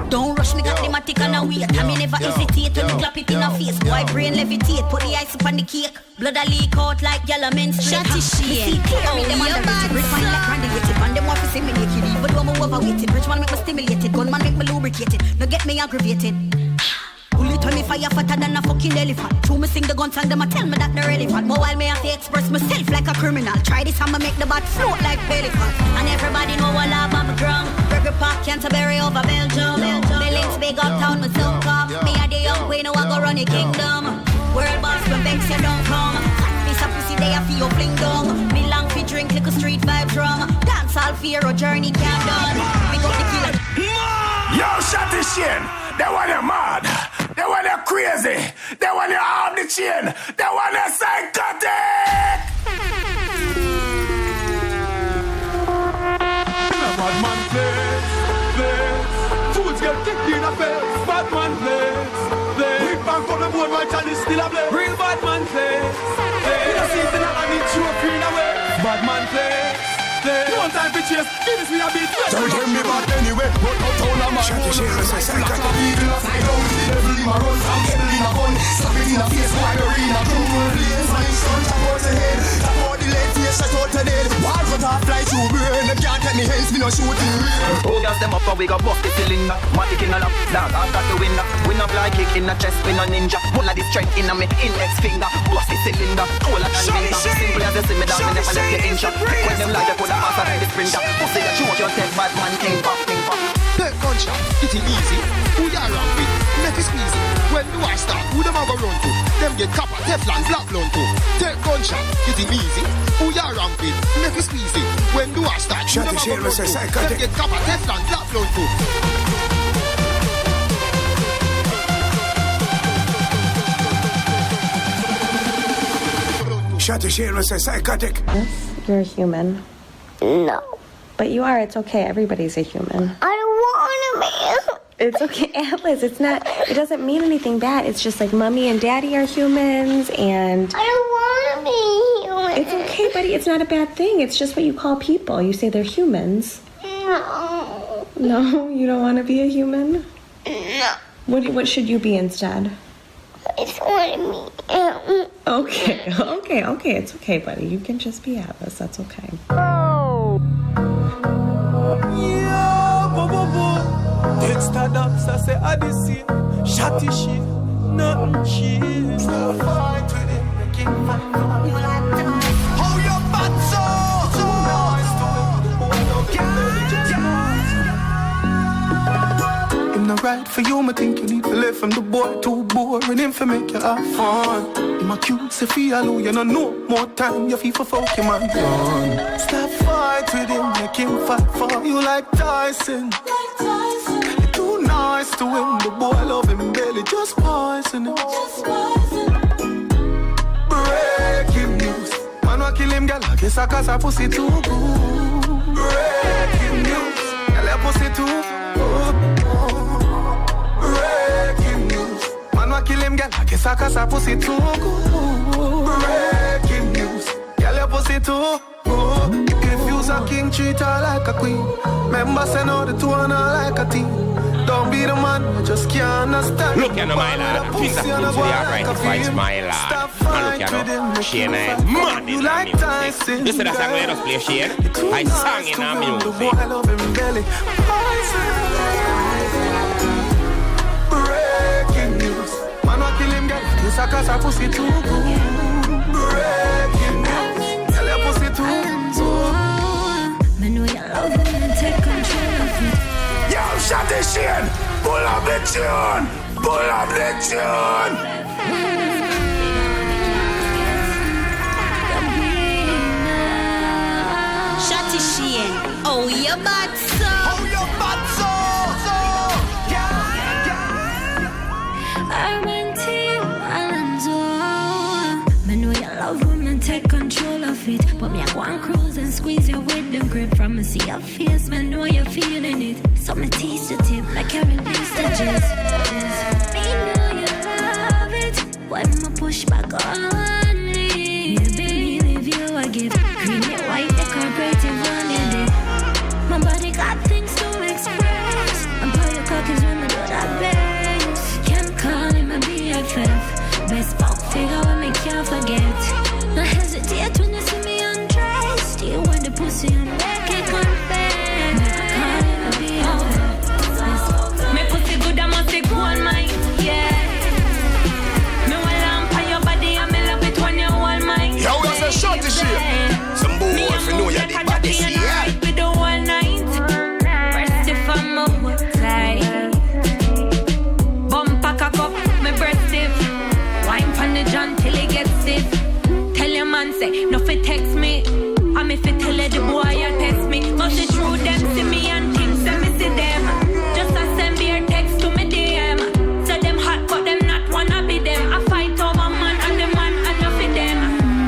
Don't rush me, got the matic on a wheel. I mean never hesitate when me clap it in a face. Boy brain levitate, put the ice up on the cake. Blood a leak out like yellow menstruate. Shotty Shane, oh yeah, bad. Rich man like Randy Witted, man them want to see me naked. Even though I'm overweighted, rich man make me stimulated, gun man make me lubricated. No get me aggravated. Bullet when me fire fatter than a fucking elephant. True me sing the guns and them a tell me that they're relevant. But while me have to express myself like a criminal. Try this I'ma make the bat float like pelican. And everybody know I love I'm a ground. Burger Park, Canterbury over Belgium. The links big uptown with so calm. Me and the young queen who I go run the kingdom. World boss when BENCIL don't come. This a pussy they a feel fling down. Me long fi drink little street vibes rum. Dancehall fear or journey can't done. We got the killer. Yo, Shotty Shane, they want you mad. They want you crazy. They want you off the chain. They want you psychotic. Bad man plays. Fools get kicked in the face. Bad man plays. Big bank on the board, my child is still a play. Real bad man plays. We don't see the I need you a green away. Bad man plays. No time for chase. Give us me a beat. Don't tell me bad anyway. But no town of my own. Like a eagle upside down. The devil in my run. I'm devil in a gun. Slap it in a face. Why the arena drum? Please my son. Tap out the head. Tap out the leg. Face shut out the dead. Wall cut off fly through brain. Them can't take me hands. Me no shooting real. Oh girls them up and we go bust the cylinder. Matic in a lap. Dog after the winner. We no fly kick in the chest. We no ninja. One of the strength in a me index finger. Bust the cylinder. Cola and winter. Simple as you see me down. Me never let you inch. When them like they put a pass at the sprinter. Pussy you shoot yourself. Bad man king pop. Take gunshot, it is easy. Who you around with? Make it squeezy. When the war start, who them a go run to? Them get copper, Teflon, black blown to. Take gunshot, it is easy. Who you around with? Make it squeezy. When the war start, who them a go run to? Them get copper, Teflon, black blown to. Shotty Shane will say psychotic. Yes, you're a human. No. But you are, it's okay, everybody's a human. I don't want to be. It's okay, Atlas, it doesn't mean anything bad. It's just like mommy and daddy are humans and... I don't want to be human. It's okay, buddy, it's not a bad thing. It's just what you call people. You say they're humans. No. No, you don't want to be a human? No. What should you be instead? I just want to be. Okay, it's okay, buddy. You can just be Atlas, that's okay. Oh. DEXTA, DAPS, I say Odyssey, Shotty shit, nothing cheap. Stop fight with him, the king fight. How your bad so nice to him, him not right for you, I think you need to live from the boy too boring, him for make you have fun. Him a cute, say feel you know no more time, you feel for fuck him and run. Stop fight with him, make him fight for you like Tyson. Nice to him, the boy love him belly, just poison him. Breaking news, man wa kill him, girl, I guess I cause her pussy too good. Breaking news, girl, her pussy too good. Breaking news, man wa kill him, girl, I guess I cause her pussy too good. Breaking news, girl, her pussy too good. If you's a king, treat her like a queen. Members say no, the two are not like a team. Don't be the man, I just can't understand. Look at my lad, things are good to the alright if it's my lad. And look at Shane, mad in the music. You see that song where I just play Shane? I sang in the music. Breaking news, man wa kill him, girl, this a cause her pussy too good. Breaking news, girl, her pussy too good. Me know you love him and take control of it. Yo, Shotty Shane, pull up the tune, pull up the tune. Shotty Shane, oh you bad so. Oh you bad so. I'm into Alonzo. Me know you love women, take control of it. But me I go and cruise and squeeze you with them grip. From me see your face, me know you're feeling it. So me tease the tip like I release the gist. Me know you love it when me push back on it. Baby, leave you a gift. Cream it white, decorative on your dick. My body got things to express. And pull your cockers when me do that bass. Can't call him a BFF. Best fuck figure will make you forget. No hesitate when you see me undressed. You want the pussy and make it confess. Me pussy good, I must be cool, mine, yeah. Me will lamp on your body and me love it when you hold mine. Yo, we say Shotty shit. Some boy if you know you're the baddest, yeah. We do all night. Rest if I'm up tight. Bumper cock up, me breast stiff. Wine pon the John till it gets stiff. Tell your man say, no fit text me. I'm if it tell the boy you test me. Must it true them see me and things say me see them. Just a send me text to me DM. So them hot but them not wanna be them. I fight over man and the man and you for them.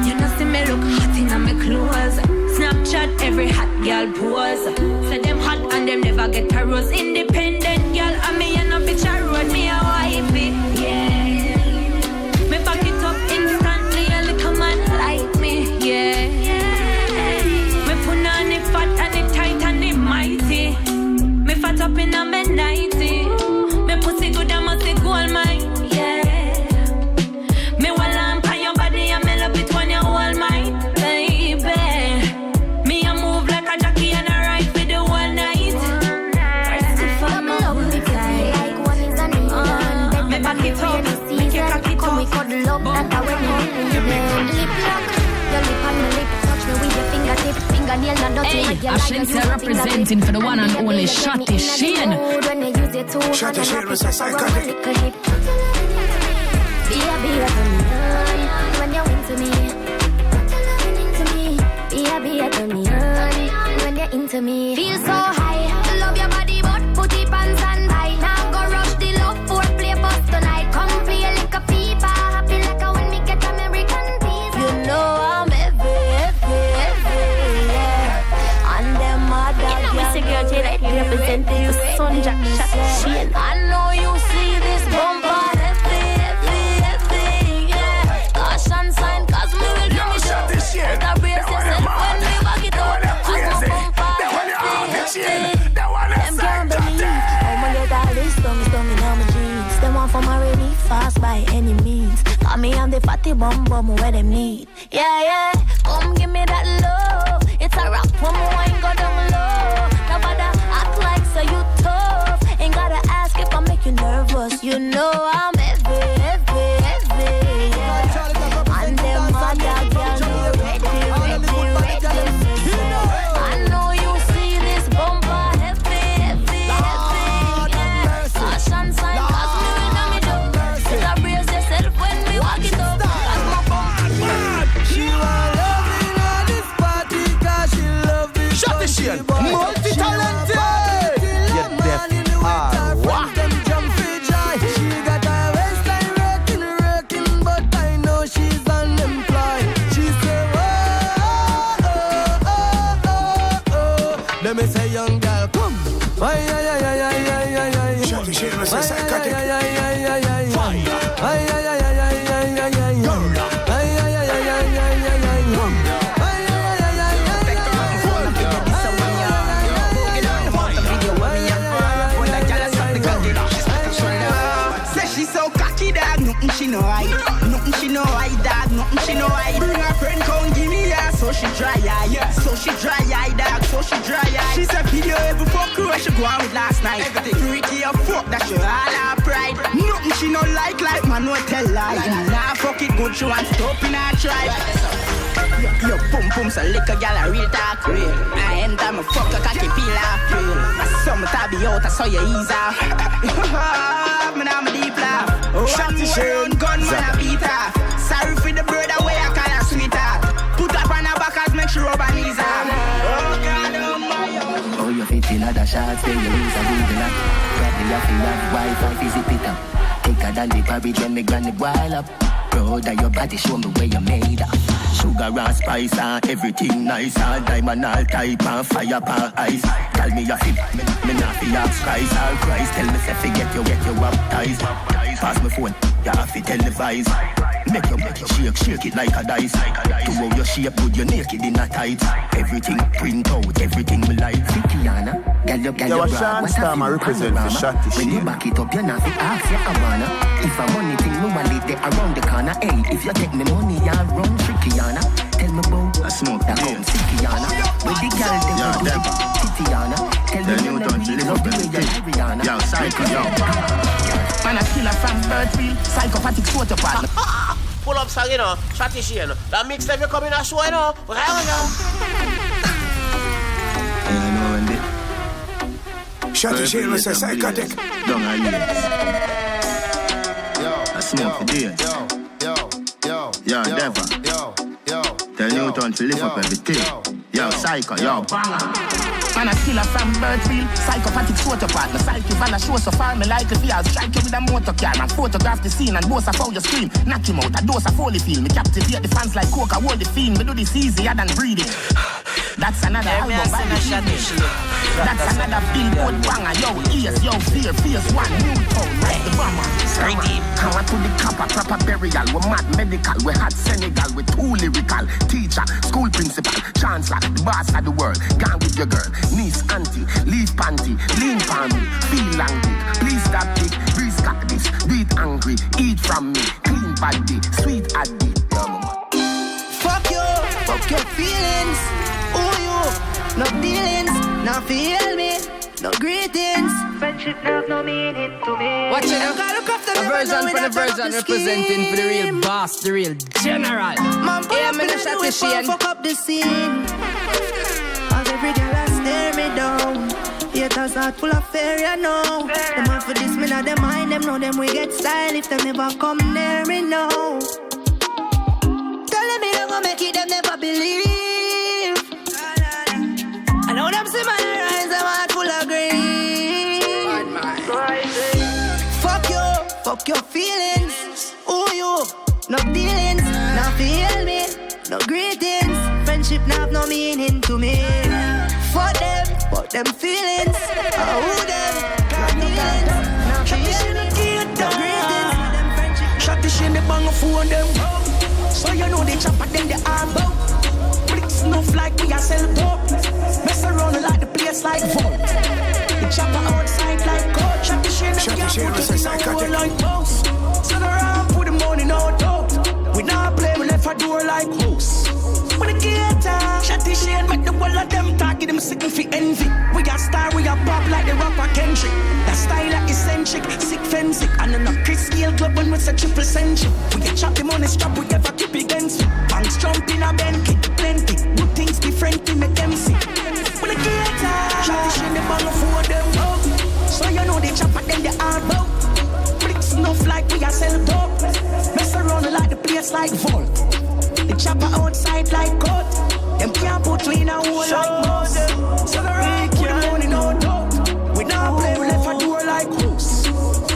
You know see me look hot in my clothes. Snapchat every hot girl pose. So them hot and them never get a rose. Independent girl and me and a bitch I road me a wifey. Yeah. Me back it up instantly a little man like me. Yeah. Me put on it fat and it tight and it mighty. Me fat up in a me 90. Me pussy good and must go all mine. Yeah. Me will lamp on your body and me love it when you hold mine. Baby. Me a move like a jockey and a ride for the whole night. First if I'm love me tight. Like one is an iman. Me back it up. Make you cock it up. We cuddle up. That's how when you lip lock. Your lip on my lip. Touch me with your fingertip. Fingernail and dirty. Hey, Ashley representing for the one and only Shotty Shane. Shotty Shane was a psychotic. Be a to me when you're into me. Into me. Be a to me when you're into me. Feel so high, love your body but put it pants and tight. Now go rush the love for play bus tonight. Come play like a FIFA, happy like a when me get American pizza. You know I know you see this bumper heavy, yeah. Caution sign, cause me will do me show. Better brace yourself when we back it up. Cause my bumper heavy. Them can't believe how my little list on my jeans. Them want for my really fast by any means. Call me on the fatty bum where them need. Yeah, come give me that love. It's a rap when my wine go down low. Nobody act like so you tough. Ain't gotta ask if I make you nervous. You know I'm heavy, yeah. And them other girls ready. I know you see this bumper heavy, yeah. Caution sign, cause me when me do. Better brace yourself when we walk it up. Cause my bumper she want love in all this party, cause she love me. Shut the shit, multi-talented. You're deaf, what? She got a waistline rocking, but I know she's unemployed. She say, oh. Let me say, young girl, come. Shut the shit, let's say SYKOTIK. She know I, nothing she know I, dog, nothing she know I. Bring her friend, come give me her, so she dry eye, yeah. So she dry eye, dog, so she dry eye. She said video every fuck her, she go out with last night. Everything freaky or fuck, that she all her pride. Nothing she know like man, no tell lie. Nah, fuck it good, she want stop in her tribe. Yo, pum, so lick a gal a real talk real. I enter my fuck a cocky peel off real. I saw my tabby out, I saw you ease off. Man, I'm a deep laugh. Shot the shit, gun man a beat her. Sorry for the bird away, I call her sweetheart. Put up on her back as make sure rub her knees off. Oh God, oh my. Oh, you fit in other shots, then you lose a Google app. Probably have to have Wi-Fi, visit it up. Thicker than the porridge when me granny boil up. Proud of your body, show me where you made up. Sugar and spice and everything nice. And diamond all type and fire and ice. Tell me your hip, me not fi ask Christ or Christ. Tell me say get you baptized. Pass my phone, you have to televise. Make you shake it like a dice. To how your shape good, you naked in a tight. Everything print out, everything me like. Fitiana, girl you broad, what have you represent for Shotty when you back it up, you not fi ask ya Havana. If a money thing, no one live there around the corner. Hey, if you take me money, you run trickyana. Tell me about I smoke that come Sickyana. With the girl they will do it Titiana. Tell me when I really love the way you Rihanna. Yo, psycho, yo. Man a killer from Birdfield, psychopathic sort of partner. Pull up song, you know, Shotty Shane. That mixtape you come in a show, you know. Right now. Shotty Shane, let's say SYKOTIK. Don't I hear I smoke the days. Yo, never. Tell Newton to lift up everything. Yo, psycho, yo, banger. Man a killer from Birdfield, psychopathic sort of partner. Psyche van a show so far, me like if he has strike you with a motor car. Man photograph the scene and boast of how you scream. Knock him out, a dose of holy feel. Me captivate the fans like coca, hold the fiend. Me do this easier than breathing. That's another album by the Shotty. That's another billboard banger. Yo, ears, yo, fear, fierce one, new tone, right the bomber. Come on to the copper, proper burial. We mad medical, we had Senegal, we too lyrical. Teacher, school principal, chancellor, the boss of the world. Gang with your girl, niece, auntie, leave panty, lean pan me, feel angry. Please stop it, please cut this, do it angry, eat from me, clean body, sweet addy. Fuck your feelings. Ooh, you, no dealings, not feel me, no greetings. Friendship have no meaning to me. Watch it out. A version for the version representing for the real boss, the real general. Yeah, me the Shotty Shane. Fuck up the scene. As every girl I stare me down. Haters not full of fear, you know. The man for this, me not them mind them, know them we get style if them never come near me, no. Telling me they gon' make it, them never believe. I know them see my eyes, I'm heart full of grief. Fuck your feelings. Ooh, you, no dealings, not feel me, no greetings. Friendship not have no meaning to me. Fuck them feelings. Who them? shame the bang of phone them. So you know they chop at them the arm bout. Bricks enough like we are sell dope. Mess around like the place like vault. The chopper outside like coach. Shot the shame them can't put it in a hole like post. So the ramp put the money no doubt. We not play, we left a door like house. When the gator, Shotty Shane make the whole of them talk, give them sick for envy. We a star, we a pop like the rapper Kendrick. That style like eccentric, sick fancy. And then a Chris Scale club when we say triple century. We a chop the money strap, we ever keep against me. Banks jump in a Bentley, plenty. Good things different, make them see. When the gator, Shotty Shane the bang for them up. So you know they chop at them the hard bout. Bricks enough like we a sell dope. Mess around like the place like vault. The chopper outside like coat. Them can't put me in a hole like mouse. So the right put the money no doubt. We not play, we left a door like house.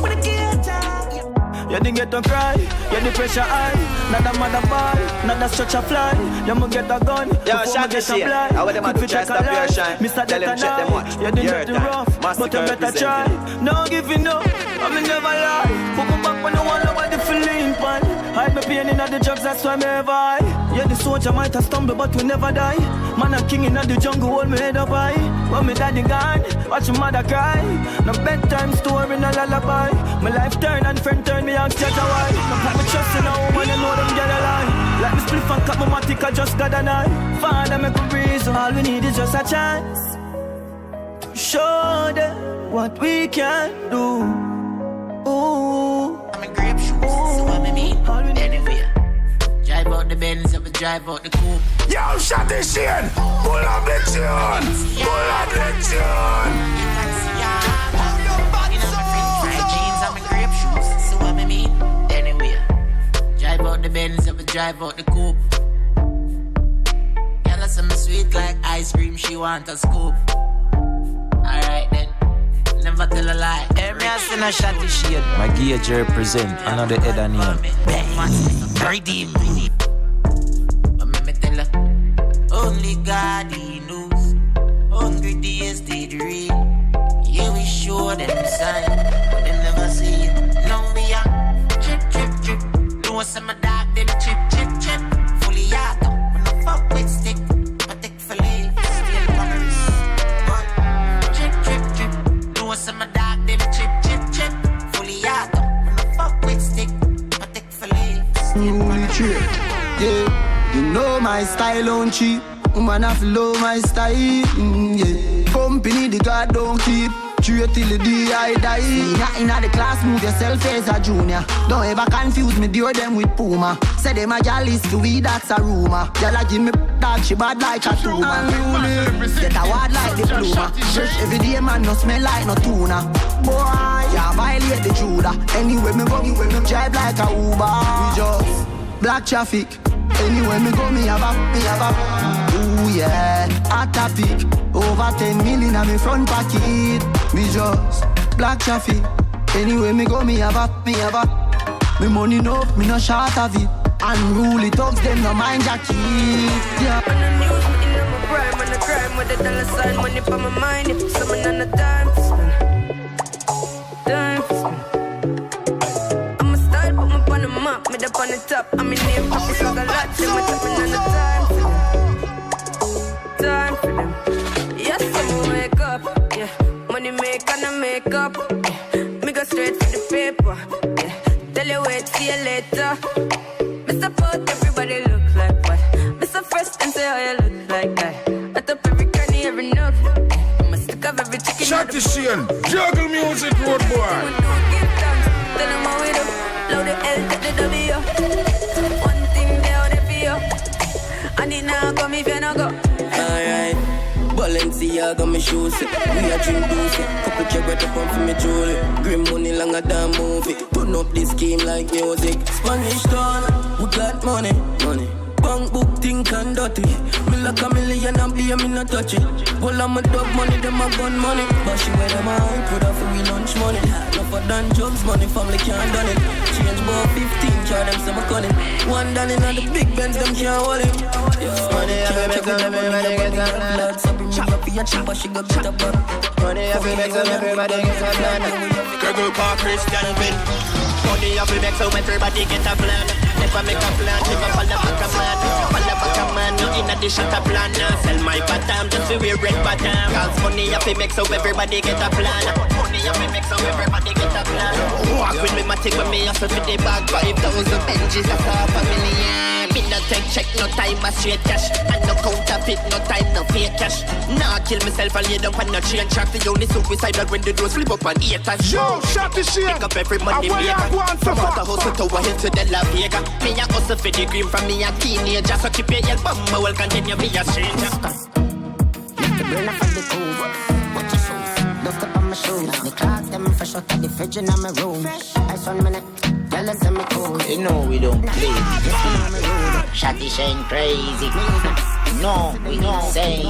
With a gator. You didn't get to cry, you the pressure high. Not a mother boy, not a stretcher fly. You must get a gun, yo, shot this shit. I want them to try stop your shine. Mr. Tell them check them watch. You didn't get the rough, but you better try. No giving up, I mean never lie. Put me back when no one over the feeling pan. Hide my pain in the drugs, that's why me ever high. Yeah, the soldier might have stumbled, but we never die. Man, I'm king in the jungle, hold me head up high. When me daddy gone, watch your mother cry. No bedtime story, no lullaby. My life turn and friend turn me out, judge a why. Like me trust in a woman, you know them get a lie. Like me spliff and cut my matic, I just got a knife. Father, make a reason, all we need is just a chance. Show them what we can do. Ooh. I'm in grape shoes, so what I mean? Anyway, drive out the Benz, I drive out the coupe. Yo, Shotty Shane, pull up the tune, pull up the tune. Jeans, I'm in grape shoes, so what I mean? Anyway, drive out the Benz, I drive out the coupe. Girl, some sweet like ice cream, she want a scoop. Alright then. Never tell a lie. Every ass in a Shotty Shane. My gauge represent another head and name. Redeem. But me tell her, only God he knows. Hungry days they dream. Yeah, we show them sign, but they never see it. No, we are trip, trip, trip. Know some of that, them chip, chip, chip. Fully out, when I fuck with stick. But take for leave, still Paris. Trip, trip, trip. Know some of that, them chip, chip, chip. Fully out, when I fuck with stick. But take for leave, still Paris. Yeah, you know my style on cheap. Man, I follow my style. Yeah, company the God don't keep. True till the day I die. Not in the class, move yourself as a junior. Don't ever confuse me, deal them with Puma. Say them a gal is to we, that's a rumor. Y'all give me dog, she bad like a tumor. Get a word like the pluma. Fresh every day, man, no smell like no tuna. Boy, yeah, violate the Judah. Anyway, me go, me drive like a Uber. We just black traffic. Anyway, me go, me have a. Ooh, yeah, hot topic. Over 10 million on me front pocket. Me just black traffic. Anyway, me go, me have a. Me money no, me no short of it. Unruly thugs, them no mind jacket. Yeah. On the news, me in my prime. On the crime with the dollar sign. Money for my mind. If someone on the time for spend. Time for spend. I'm a style, put me on the map. Me up on the top. I'm in name, happy slug a lot. Them a tapping on the time for them. Time for them. Yes, I'm wake up. Yeah, money make and I make up. Yeah, me go straight for the paper. Yeah, tell you wait, see you later. Mr. Pot, everybody look like what? Mr. First and say how you look like that. I top every cranny, every nook. I'm a stick of every chicken. Shotty Shane, juggle music, road boy. Tell them how we do. Load the L, take the W. One thing they out there for you. And it now come if you no go. Alright, Balenciaga my shoes. We are drink booze. Couple check right up on for me jewelry. Grim money longer than movie. Turn up this game like music. Spanish town, we got money. Bank book think and dirty. Me like $1 million and be me not touch it. All of my dog money, them a gun money. But she wear them out, put up for we lunch money. Enough than drugs money, family can't done it. Change about 15, try them some cunning. One down in the big Benz, them can't hold it. Money, I feel make everybody get some blood. So bring me up here, cheap, but she go get a bug. Money, I feel make everybody get some blood. Girl, Park Christian Vin. Money have to make so everybody get a plan. Never make a plan, never fall back a man. Fall back a man, no in the shot a plan. Sell my bottom just to wear red bottom. Cause money have to make so everybody get a plan. Money have to make so everybody get a plan. Walk with me, matic with me, hustle for the bag. 5,000 Benjis, that's half a million. Me no take check, no time, a straight cash. And no counterfeit, no time, no fake cash. Nah, kill myself and lay down on no chain track. The only suicidal when the doors flip up and eat us. Yo, shut the shit. Pick up every money maker. From Waterhouse to Hill to the La Vega. Me a hustle for the green from me a teenager. So keep your head bum, I will continue be a stranger. Make the brain off of the cover. Watch your shoes, dust up on my shoes. The clocks, them fresh out of the fridge in my room. Ice on my neck, y'all let me cool. You know we don't play. Shotty shine crazy. No, we don't say. You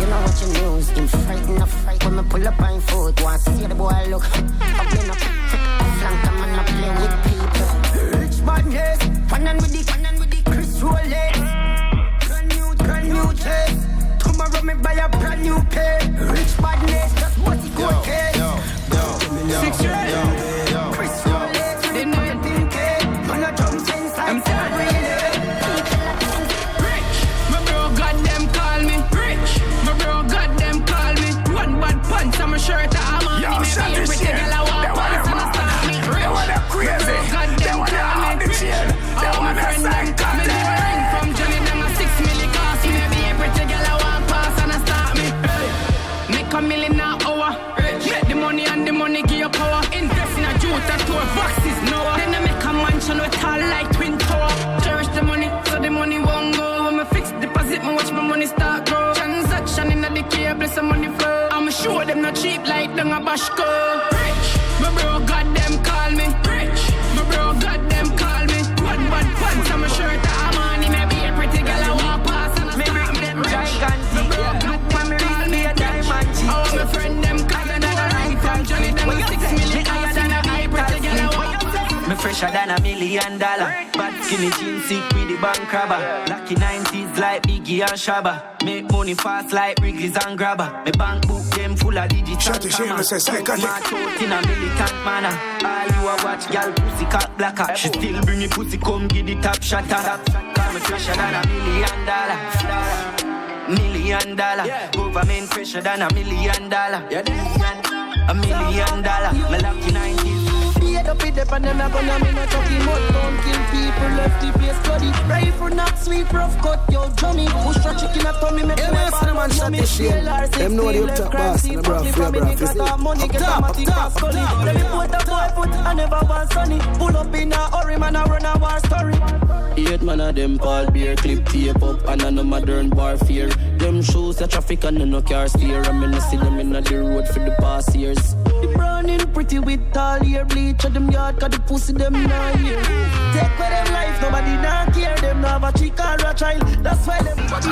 know what you news. In frightened of fright when me pull up on foot. Want to see the boy look up in up. Flank a man up play with people. Rich man, yes. Pannan with the Chris Rolex. Brand new chase. Tomorrow me buy a brand new pair. Rich badness, just what he go case. 6 years. Chris Rolex, they know you think it. Man a drum sense, I'm celebrating. Rich, my bro got them call me. Rich, my bro got them call me. One bad punch, I'm a shirt, I'm on. Yo, shut this shit. They wanna crazy. They wanna have the chain. They wanna psychotic. From Johnny, them a 6 million cost me. Maybe every girl I want pass and I start me. Make $1 million an hour. Make the money and the money give you power. Invest in a jute and tour boxes no. Then I make a mansion with tall like twin tower. Cherish the money so the money won't go. When I fix deposit, I watch my money start grow. Transaction in the key, bless the money flow. I'ma show them not cheap like them a bashko. Rich, my bro got them call me. Rich, my bro got them call me. One bad pants, I'm a shirt, I'm on. Maybe a pretty girl I walk past and I start me. Gigantic, call me a diamond. Oh, my friend them call me. From Johnny, them a 6 million cost and a high pretty girl I walk. Me fresher than $1 million. Bad skinny jeans sick with the bank crabber. Lucky 90s like Biggie and Shabba. Make money fast like Wrigley's and Grabber. Me bank book them full of digital. Shotty shame, say SYKOTIK. My throat in a militant manner. All you a watch, gal pussy cat blacker. She still bring it pussy, come give the top shatter. Call me fresher than $1 million. $1 million. Government fresher than $1 million. $1 million. Me lucky 90s. Up with them and them a gonna me not talking about don't kill people left the place study. Rifle not sweet rough cut yo Johnny. Push the chicken at Tommy make them a fan man shot this shit. Them know the up top boss and the bravo money get a matic pass gully. Let me put a boy foot I never want sunny. Pull up in a hurry man a run a war story. 8 man of them Paul beer clip tape up and a no modern warfare. Them shoes the traffic and no car steer. I mean I see them in the road for the past years. The browning pretty with tall hair bleach. Them yard cause the pussy them not here. Take with them life, nobody not care. Them not have a chick or a child. That's why them body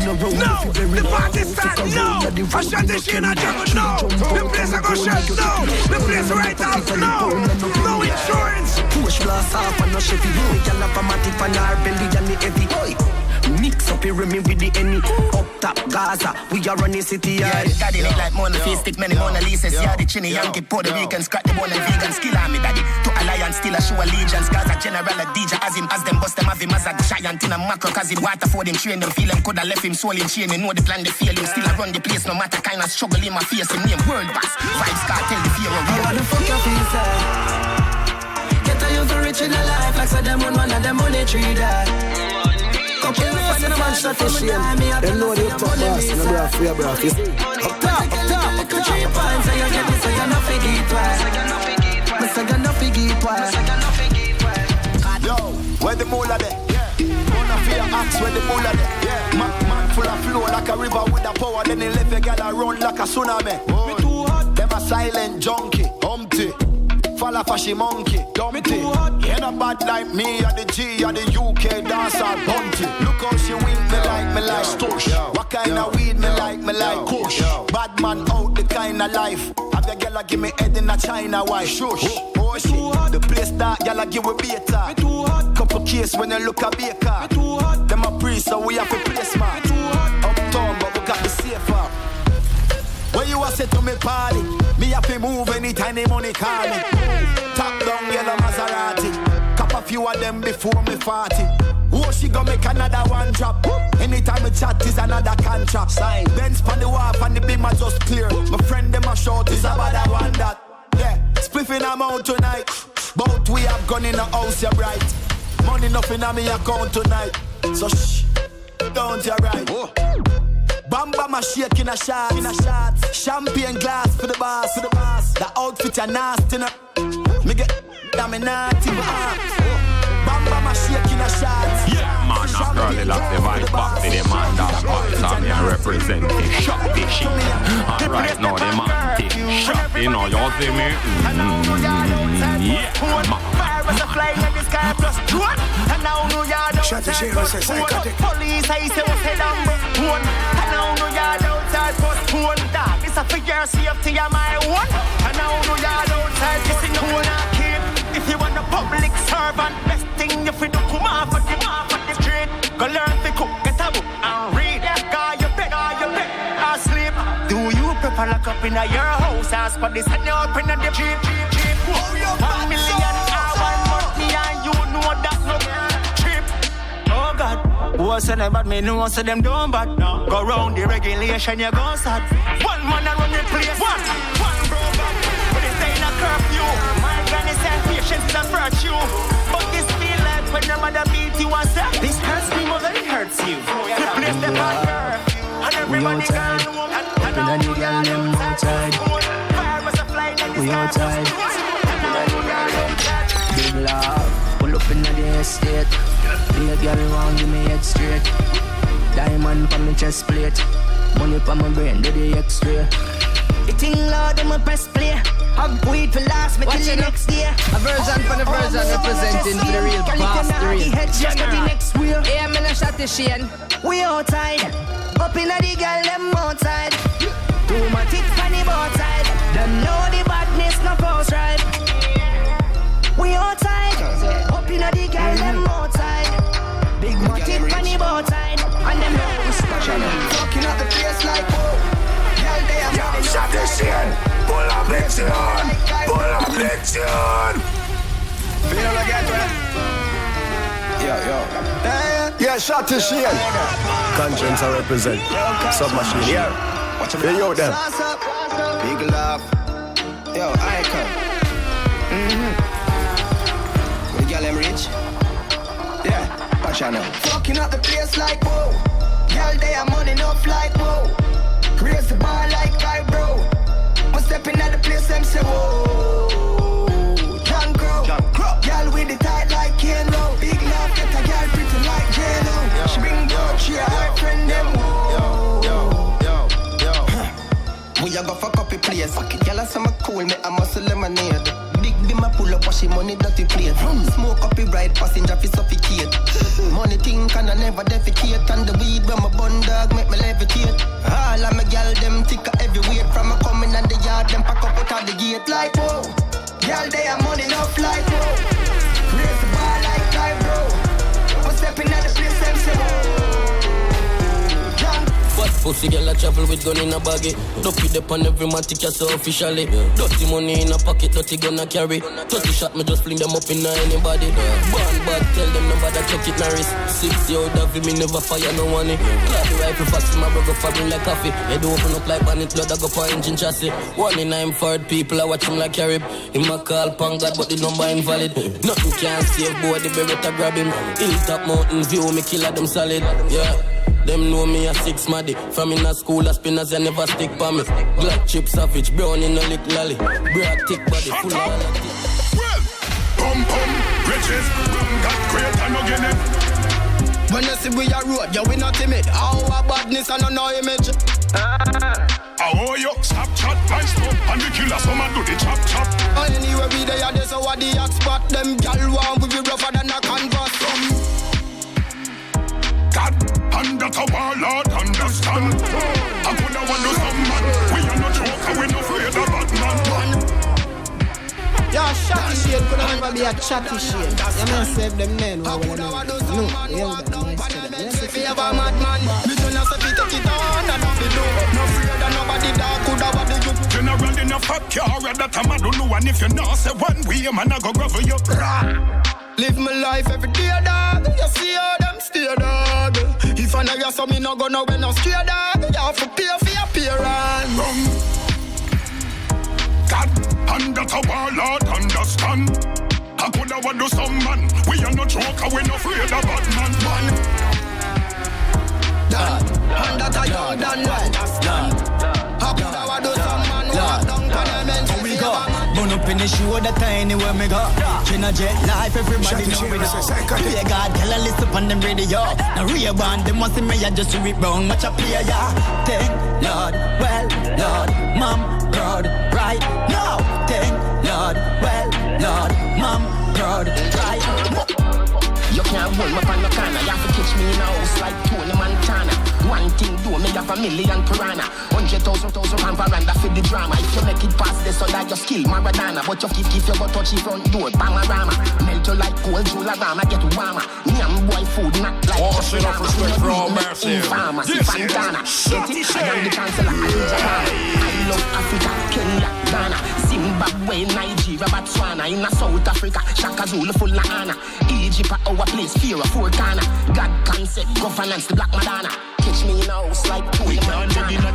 no, the party start, no. I shot this shit in a jungle, no. The place I go shut, no. The place right out, no. No insurance. Push blast off and no Chevy. We can have a matic on our belly and the heavy. Mix up here with me with the any. Up top Gaza, we are running city. Yeah, daddy look like Mona Face, stick many Mona Lisas. Yeah, the chinny Yankee, Puerto Rican, scratch the bone and vegan. Skill on me, daddy. To alliance, still a show allegiance. Gaza general, a DJ, as him, as them bust them, have him as a giant in a macro. Cause him water for them, train them, feel him, coulda left him soul in chain. They know the plan, they feel him. Still I run the place, no matter kind of struggle in my face. Him name, world boss, vibes, cartel, the fear of what the fuck you feel, sir? Get a you for rich in a life, like so them one of them money tree that. Them know the up top boss and the bravo. Up top. Yo, where the moolah there? Gonna fear axe where the moolah there? Man full of flow like a river with a power. Then he left a gal run like a tsunami. Me too hot. Them a silent junkie, Humpty. Fall off a she monkey, dumpty. Ain't a bad like me, or the G, or the UK dancer, bunty. Look how she wink me like stush. What kind of weed me like kush. Bad man out the kind of life. Have the girl give me head in a China white. Shush, oh shit. The place that girl give we beta. Couple case when you look a baker. Them a priest so we have to place man. Uptown but we got the safer. say to me party, me have to move anytime the money call me. Top down yellow Maserati, cop a few of them before me 40. Oh, she gon' make another one drop. Anytime we chat is another contract. Sign. Benz pan the wharf and the beam are just clear. My friend them a short is about that one that. Yeah, spliffing amount tonight. Both we have gone in the house, you're right. Money nothing on me account tonight. So shh, don't you right. Oh. Bamba my shake in a shot, champagne glass for the boss, The outfit are nasty, no. Me get damn naughty, Bamba my shake in a shot. Yeah, man, a girl like the vibe back to the man that vibes and me represent the SHOTTY shit. And right now the man take SHOTTY, you know, you see me? Yeah, man. SHOTTY shit was a SYKOTIK. Police, I say what's head on my phone. And now no yard outside postpone. Dog, this a for your safety and my own. And now no yard outside, this is no one kid. If you want a public servant, best thing if you do come off at the street. Go learn to cook, get a book and read. Guy you bet, or sleep. Do you prefer lock up in your house? Ask for this and you up in the cheap. 1 million or 1 month, me and you know that no cheap. Oh God, what's in it but me know so them don't bad. Go round the regulation, you go sad. 1 man and run the place. One broken, but it ain't a curfew. My granny said patience is a virtue. But this feel like when your mother beat you and say this hurts me more than it hurts you. The place them on curfew, and everybody gone home. And now you got them outside. Fire must have flying in the sky. We outside. Big love, pull up in the estate. Be a girl round, give me head straight. Diamond for me chest plate. Money for my brain, do the X-ray. It in loud, I'm a press play. Have weed for last, me till the next day. A version for the version representing the real boss, the real Joyner. Yeah, me no SHOTTY Shane. We outside, up in the girl, them outside. Too much it funny outside. Them know the badness, no post right. We outside, up in the girl, them outside. Big motive funny outside. And them hoes fucking at the place like whoa. Yo, SHOTTY Shane. Pull up Lexion. Feel like that, Yo. Yeah, SHOTTY Shane. Conscience I represent. Submachine, yeah. Hey, yo, them. Big love. Yo, icon. We got them rich. Yeah, watch out now. Fucking up the place like whoa. Girl, they are money enough like whoa. Raise the bar like I bro. I'm stepping at the place, them say whoa. John Crow. Girl with the tight like Kano. Big love, get a girl pretty like J-Lo. She bring both, she a boyfriend, them we a go fuck up the place. Girl, I say me cool, me a muscle lemonade. Big beam a pull up, wash the money dirty plate. Smoke up the ride, passenger fi suffocate. Money think and I never defecate. And the weed when my bun dog make me levitate. All of my gal them thicker heavyweight. From me coming and the yard them pack up out of the gate. Like whoa, gal they have money enough like whoa. Raise the bar like I bro. I'm stepping at the place them say whoa. Fat pussy girl a travel with gun in a baggy. Ducky dep on every man tick so officially. Dirty money in a pocket, dirty gun a carry. 30 shot me just fling them up in anybody. Born bad, tell them nobody check it my wrist. 60 out of me never fire no one. Clap the rifle fast, my brother fabbing like coffee. Head open up like bandit, blood I go for engine chassis. 1 in 9 Ford people I watch him like Carib. Him a call pan God but the number invalid. Nothing can save boy, the beretta grab him. Hilltop mountain view, me killer them solid. Yeah. Them know me a 6 maddy. From in a school, a spinners I never stick by me. Black chip savage, brown in a lick lolly. Broad thick body, full of all of Pum riches, got great and no guinea. When you see we a road, yeah we not timid. Our badness and no image. Oh yo, stop chat, vice stop, and the killer some do the chop. Anyway we there, there's a what the spot. Them gal want we be rougher than a canvas. God, and that's a warlord, understand. I coulda want to some man. We are not joker, we no afraid of Batman. Yeah, SHOTTY Shane coulda never be a SHOTTY Shane. You know save them men who will know. No, you know that nice to them. If you have a madman, me turn us if you take it on and off the door. No afraid of nobody that coulda what the youth a fat car, that a man don't know. And if you not say one way, man, I go gravel you. Live my life every day, dog. You see how them stay, dog. If I know you so me no go no when no stray, dog. You have to pay for your appearance. God, and that's how our Lord understand. I coulda want do some man. We are no joker, we no afraid of bad man. And that I you done understand. I coulda want do some man. Walk down Parliament. How we go? Burn up in the show that anywhere me go. China jet life, everybody know we know. Play God, tell a listen on them radio. Now real band, them want see me, I just do it wrong. Much a player, thank Lord, well, Lord, mom, proud, right now. Thank Lord, well, Lord, mom, proud, right. You can't hold me from the corner. You have to catch me in a house like Tony Montana. One thing do me have a million piranha. 100,000 pound veranda for the drama. If you make it past this, so that you skill Maradona. But you if you go touch the front door, panorama. Melt you like cold Jularama, get warmer. Me and boy food not like she not respect for all mercy. Pharmacy, Fantana. Get it? I am the chancellor, I love Africa, Kenya, Ghana, Zimbabwe, Nigeria, Botswana. In South Africa, Shaka Zulu full of honor. Egypt our place, fear of four corner. God concept, governance, the Black Madonna. Catch me in a house like Tony Montana.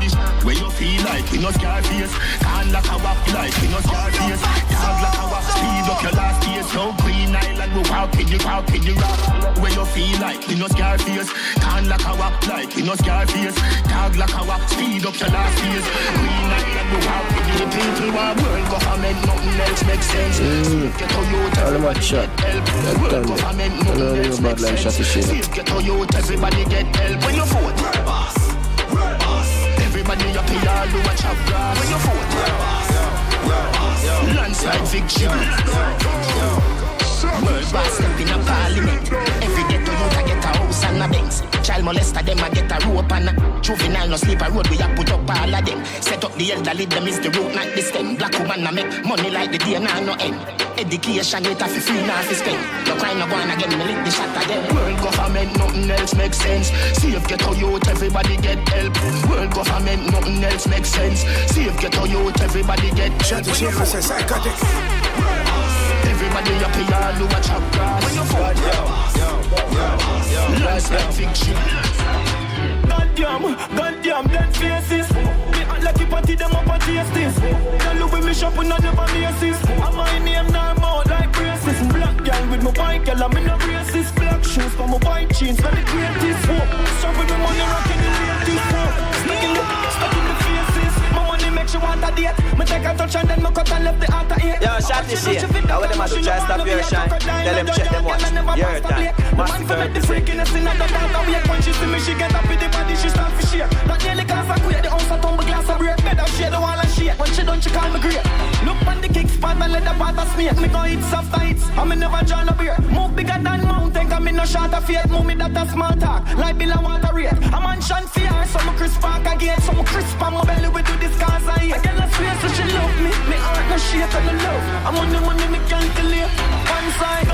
Where you feel like you know Scarface. Can't like a walk like you know Scarface. Dog like a walk, speed up your last days. No Green Island, we walk in the rock. Where you feel like you know Scarface. Can't like a walk like you know Scarface. Dog like a walk, speed up your last days. Green Island, we walk in the people. One world government, nothing else makes sense. Get to you, everybody get help. World government, nothing else makes sense. Get to you, everybody get help. When you vote, everybody up here, all do a chop grass. When you vote, landslide victory. World boss step in a parliament. Every ghetto youth a get a house and a Benz. Child molester them a get a rope and a juvenile no sleep a road. We a put up all of them. Set up the elderly, them is the root, not the stem. Black woman a make money like the day nah no end. Education with a free now fi spend. No crime no go on again, me lick the shot of them. World government, nothing else makes sense. Safe ghetto youth, everybody get help. World government, nothing else makes sense. Safe ghetto youth, everybody get help. SYKOTIK. Everybody up here, all do a chop grass. When you vote, last night fiction. Goddamn, them faces. Me act like you party them up and taste this. Tell you with me shopping and never misses. And my name now more like braces. Black girl with my white girl, I'm in a racist. Black shoes for my white jeans, for the greatest. Stop with the money rocking the latest. Stuck in the faces. My money makes you want a date. Me take a touch and then me cut and left the altar here. Yo, SHOTTY shit. Now what them have to try stop your shine. Tell them check them watch. Your time. MASICKA the freakiness in a dog away. When she see me, she get up with the body, she start to shake. Not nearly cause I quit, the house I tumble glass I break. Better share the wall and shake. When she done, she call me great. Look on the kick spot, my leather part of snake. Me go hit soft hits, I me never draw no beer. Move bigger than mountain, cause me no short of faith. Move me that a small talk, like Bill and water rate. A mansion fear, so me crisp park again. So me crisp on my belly, we do this cause I hate. I get a swear so she love me, me heart no shake and no love. I'm on the money, me can't delay. One side,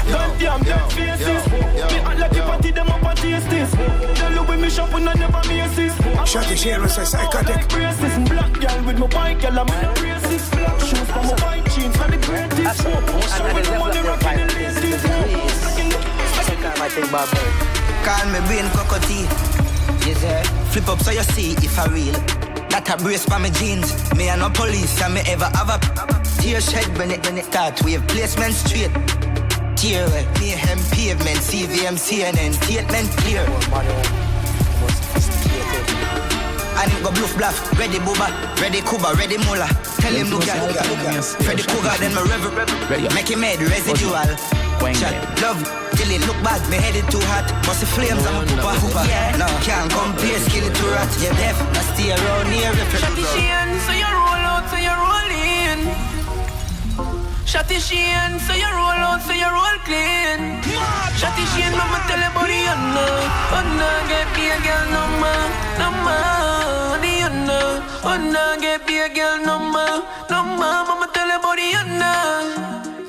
goddamn, them faces. Me act like you party them up and taste this. Tell you with me shopping and never misses. SHOTTY share us SYKOTIK. Black girl with my white girl, I'm in the braces. Black shoes for my white jeans, for the greatest. Show me the money rocking the latest. Call me brain cockatoo. Yes, sir. Flip up so you see if I real. That a brace for my jeans. Me and no police and me ever have a tear shed when it start. We have placement straight. Tear mayhem pavement. CVM CNN statement clear. And him go bluff bluff. Ready booba, ready kuba, ready mula. Tell him look at Freddy Cougar then my reverend. Make him head residual. Shot, love, till it look bad. Me headed too hot. Must the flames I'm a pooper. Yeah, no, can't compare, skill it to rat. You're deaf, I stay around here. SHOTTY Shane, so you roll out, so you roll in. SHOTTY Shane, so you roll out, so you roll clean. SHOTTY Shane, mama tell you body you know. Get be a girl no more. Get be a girl no more. Mama tell you body you know.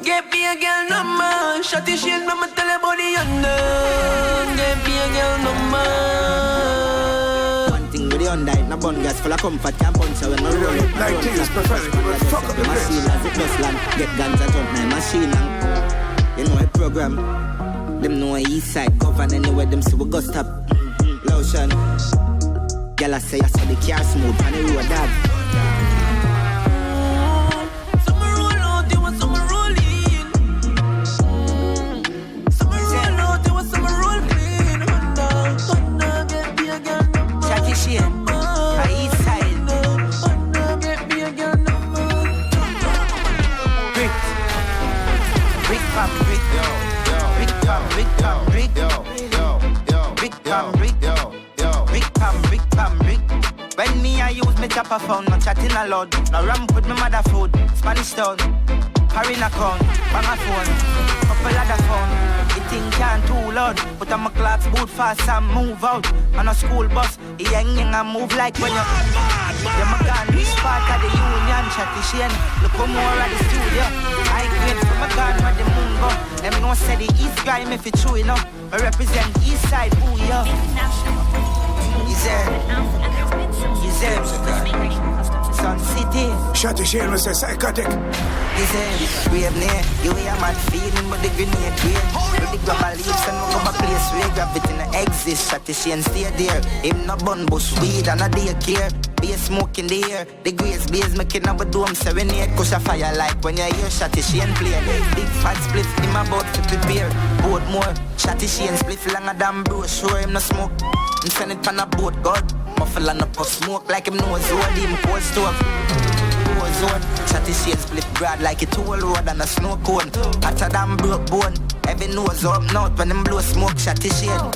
Get be a girl no more. SHOTTY Shane, mama tell you body you know. Get be a girl no more. One thing with the Hyundai, no bun gas full of comfort, can't punch her when I roll it. Like this, professional, fuck up the machine as it just land, get guns and jump my machine and you know a program. Them know a east side, govern anywhere, them see we go stop. Lotion, girl I say I saw the car smooth on the road, dad. When me I use me chopper phone, no chatting aloud. No ramp with me mother food, Spanish town, foreign account, bang a phone, couple other phone. The thing can't too loud, put on my clocks boot fast and move out. On a school bus, he hang and move like when you. Yeah, my gun, this part of the union, chatty shane. Look more at the studio. I grade from my gun where the moon go. Let me know say the east guy me fi true enough. I represent east side, ooh yeah. Sun City. Shotty share me say SYKOTIK. We have near you a mad feeling but the grenade grade. With the global leaves and we come a place where gravity no exist. Shotty Shane stay there. Him no bun bush weed and a daycare. Be a smoke in the air. The grace blaze making our dome serenade. Cause a fire like when you hear Shotty Shane play. Big fat split him about to prepare. Boat more. Shotty Shane split longer than bro. Sure him no smoke. Him send it on a boat God. Muffle and a puff smoke like him nose road. Him cold stove. Cold zone. Shotty Shane split broad like a toll road and a snow cone. Hotter than broke bone. Every nose up now when him blow smoke. Shotty Shane.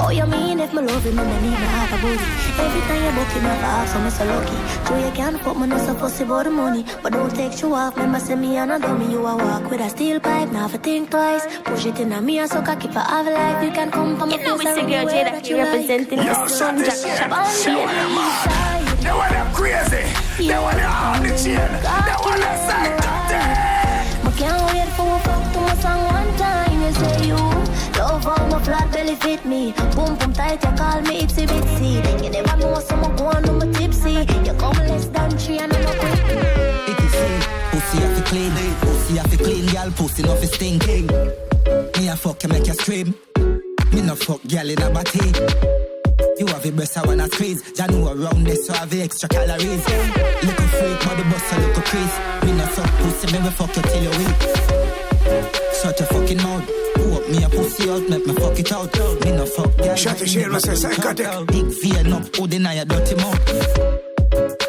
Oh, you mean if my love him and I need my heart a booty. Every time you book him up, I ask so I'm so lucky. True, you can't put money so fussy about the money. But don't take you off, remember see me and a dummy. You a walk with a steel pipe, now for think twice. Push it in a me and so cocky for have life. You can come from my place and girl J that you representing the sun jack shit. They want them crazy. They want them on the chain. They want them SYKOTIK. I can't wait for a fuck to my song one time. You say you love how my flat belly fit me. Boom boom tight, you call me itsy bitsy. You never know someone go on my tipsy. You come less than 3 and I'm not quick. Pussy off the clean, pussy off the clean, girl, pussy off the stinking. Me a fuck you make you scream. Me no fuck girl in a body. You have a breast I wanna squeeze. Ya know around this so have the extra calories. Little freak, body bust a little crease. Me no suck pussy, me will fuck you till you weak. Shut your fucking mouth. Whoop me a pussy out, make me fuck it out. Me no fuck girl. Shotty share me say SYKOTIK. Big vein up, who deny your dirty mouth.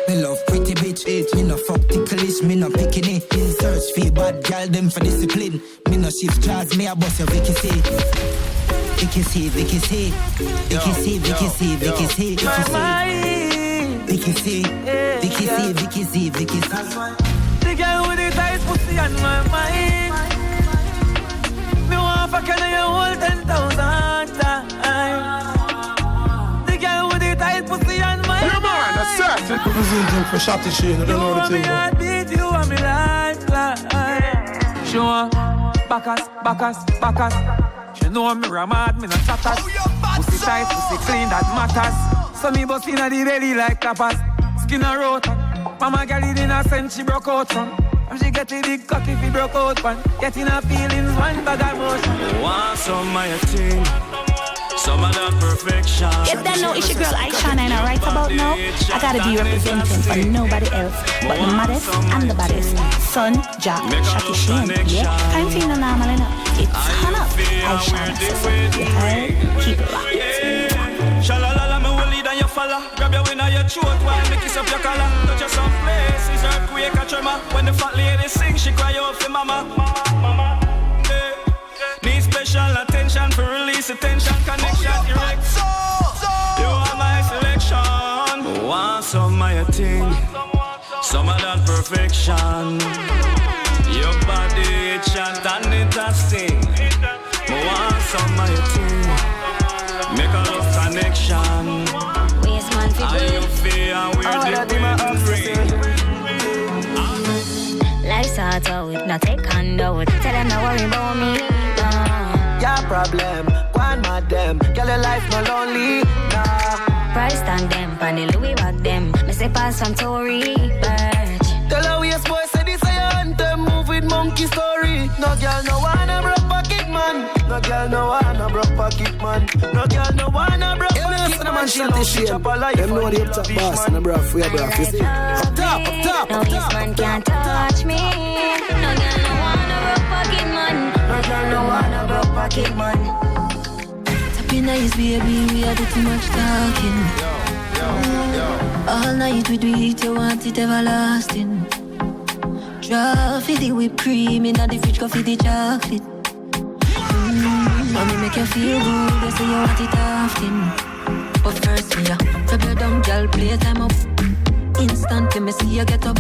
Me love pretty bitch. Me no fuck ticklish, me no picking it. Search for bad girl, them for discipline. Me no shift jazz, me a boss your Vicky C. Vicky C, Vicky C. Vicky C, Vicky C, Vicky C. Vicky C, Vicky C, Vicky C, Vicky C, Vicky C. The girl with the tight pussy on my mind. Me want fuck you whole 10,000 times. The girl with the tight pussy on my mind. Yeah man, that's certain. Representing for Shotty Shane, I don't know the thing. You want me heartbeat, you want me lifeline. Sure, Bacchus. She know me ramad, me no chatters. Pussy tight, pussy clean, that matters. So me bust inna the belly like tapas. Skin a rota. Mama girl in a sense she broke out from. And she get a big cock if he broke out one. Getting her feelings, one bag of motion. Want some of my thing, some of that perfection. If they know it's your girl Aishana and I right about now, I gotta be representing for nobody else but the maddest and the baddest. Son, Jack, Shotty Shane, yeah? Time to you know normal enough. It's turn up, Aishana, so you heard? Keep it locked. Shalalala, me will lead and you follow. Grab your win and your throat while me kiss up your collar. Touch your some places, earthquake a tremor. When the fat lady sing, she cry out for mama. Need special attention for release the tension, connection, erect. You are my selection. Want some of my thing, some of that perfection. Your body, it chant and it a sting. Want some of my thing, make a love connection. How you feel and where the wind bring. Life's hard out, not take hand out. Tell them not worry about me. Your problem, go on mad them. Girl, your life no lonely, nah. Price tag them, pan the Louis walk them. Me say pass from Tory Birch. Tell her we a boy say this a your anthem. Move with monkey story. No girl no wanna broke pocket man. No girl no wanna broke pocket man. No girl no wanna broke pocket man. She love to chop a life. Them know the up top boss and the bra for your bra. You see? Up top, up top, no, up this top. man can't touch me. No girl no wanna broke pocket man. No girl no wanna broke pocket man. Tapping nice baby, we are too much talking. All night we do it, you want it everlasting. Draw for the whipped cream, in the fridge go for the chocolate. Mommy make you feel good, you say you want it often. But first, yeah, grab your dumb girl, play time up. Instantly, me see you get up.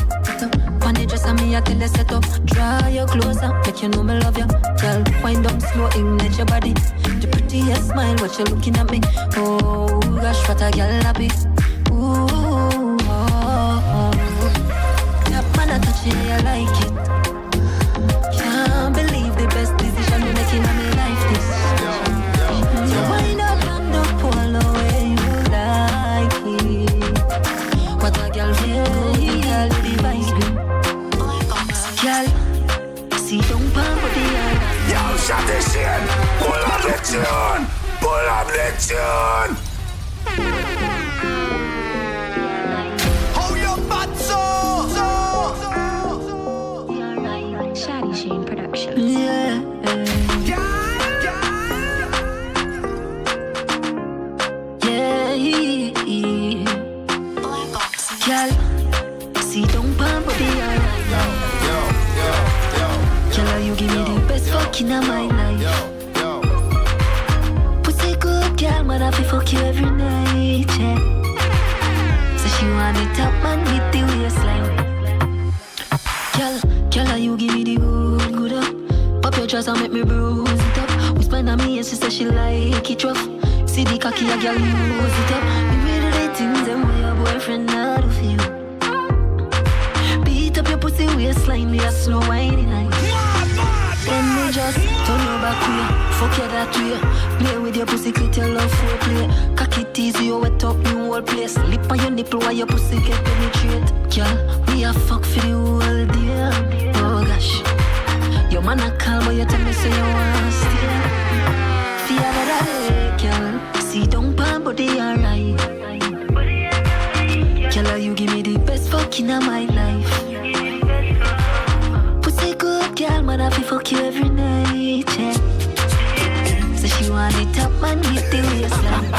On the dress and me, I tell you set up. Draw you closer, make you know me love you. Girl, wind down slow, ignite your body. The prettiest smile, what you looking at me. Oh, gosh, what a girl happy. Ooh, that man I touch it, I like it. Can't believe the best decision me making on me life this. You wind up and up all the way you like it. What a girl feel, girl with the vice grip. Girl, see don't pump up the air. Yo, shut this shit. Pull up the tune. Pull up the tune. Shotty Sheen Production. Yeah. Girl, see don't pump up the air. Girl, you give me the best fucking of my life. Pussy good girl, man, I feel fuck you every night, yeah. So she want it top man with the waistline. Girl, you give me the good up. Pop your dress and make me bruise it up. We spend on me and she say she like it rough. See the cocky a girl use it up. Me really the things them way your boyfriend not do for you. Beat up your pussy waistline, me a slow whining night. Then me just turn your back to you, fuck you that way. Play with your pussy, clit your love for play. Cock it easy, you wet up new whole place. Lip on your nipple while your pussy get penetrate. Girl, we a fuck for the whole day. Oh gosh, your man a call but you tell me say you want stay. Feel that day, girl. See don't pump but they alright. Girl, you give me the best fucking of my life. Pussy good girl, man, I feel fuck you every night, yeah. So she want it top man with the waistline.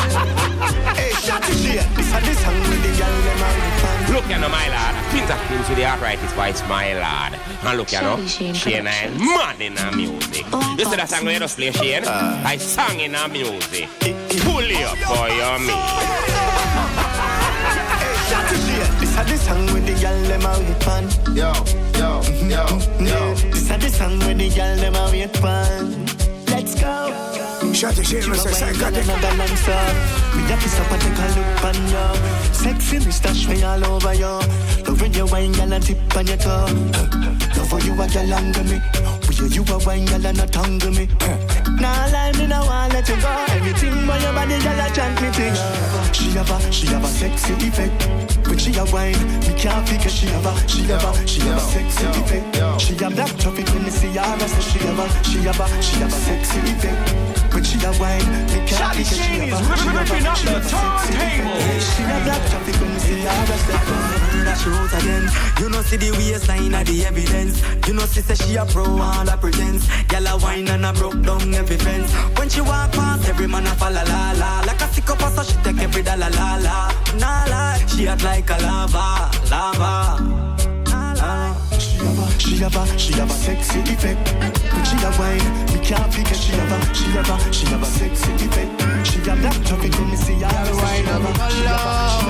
Hey, Shotty shit. This is the song with the girl them on the fan. Look you know my lad, Pins of Kings with the arthritis voice my lad. And look you know, Shane and mad in our music. You see that song we just play Shane? I sang in our music. Pull you up for your me. Hey, Shotty shit. This is the song with the girl them on the fan. Yo. This is the song with the girl them on the fan. Let's go. Shotty shit, we say SYKOTIK. Me got this up and take a look on you. Sexy moustache me all over you. Love when you wine, girl, and tip on your toe. Love when you a girl under me. Will you a wine, girl, and not tangle me. Nah lie, me no want let you go. Everything when your body, girl, I chant me thing. She have a sexy effect. When she a wine, me can't figure she have a sexy effect. She a black traffic when me see her, I say she have a sexy effect. When she a wine, me can't figure she have a sexy effect. She a black traffic when me see her, I say Dash out again. You know see the waistline of the evidence. You know she say she a pro and a pretense. Girl a wine and a broke down every fence. When she walk past, every man a fall la la. Like a sykopat, so she take every dollar la la. Nah lie, she act like a lava. She have a sexy effect. When she a wine, me can't figure she have a sexy effect. She a black traffic when me see her. She have a sexy effect.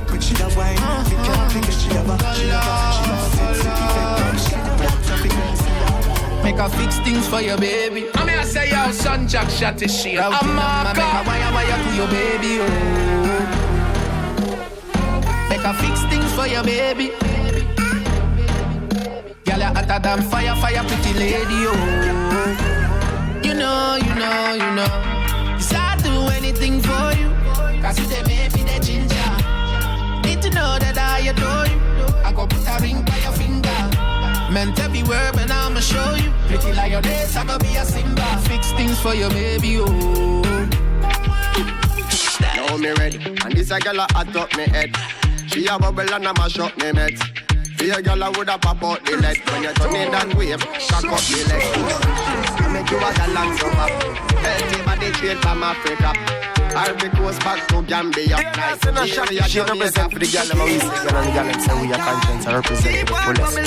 When she a wine, me can't figure she have a sexy effect. She a black traffic when me see her. Make her fix things for your baby. I mean I say yo son Jack Shotty shit. I'm a wire to your baby. Oh. Make her fix things for your baby. Girl, you're hotter than fire, pretty lady, oh. You know. Yes, I'd do anything for you. Cause you say maybe the ginger. Need to know that I adore you. I go put a ring by your finger. Meant every word, but I'ma show you. Pretty like your days, I'ma be a Simba. Fix things for you, baby, oh. Now me ready, and this a girl a hot up me head. She a bubble and a mash up me meds. Be a girl a woulda pop out the leg. When you turn in that wave, cock up the leg. I make you a galant summer. Healthy body trade from Africa. I'll be close back to Gambia. Nice. She represent for the girl and we say girl and the girl and say we are conscience and represent the fullest.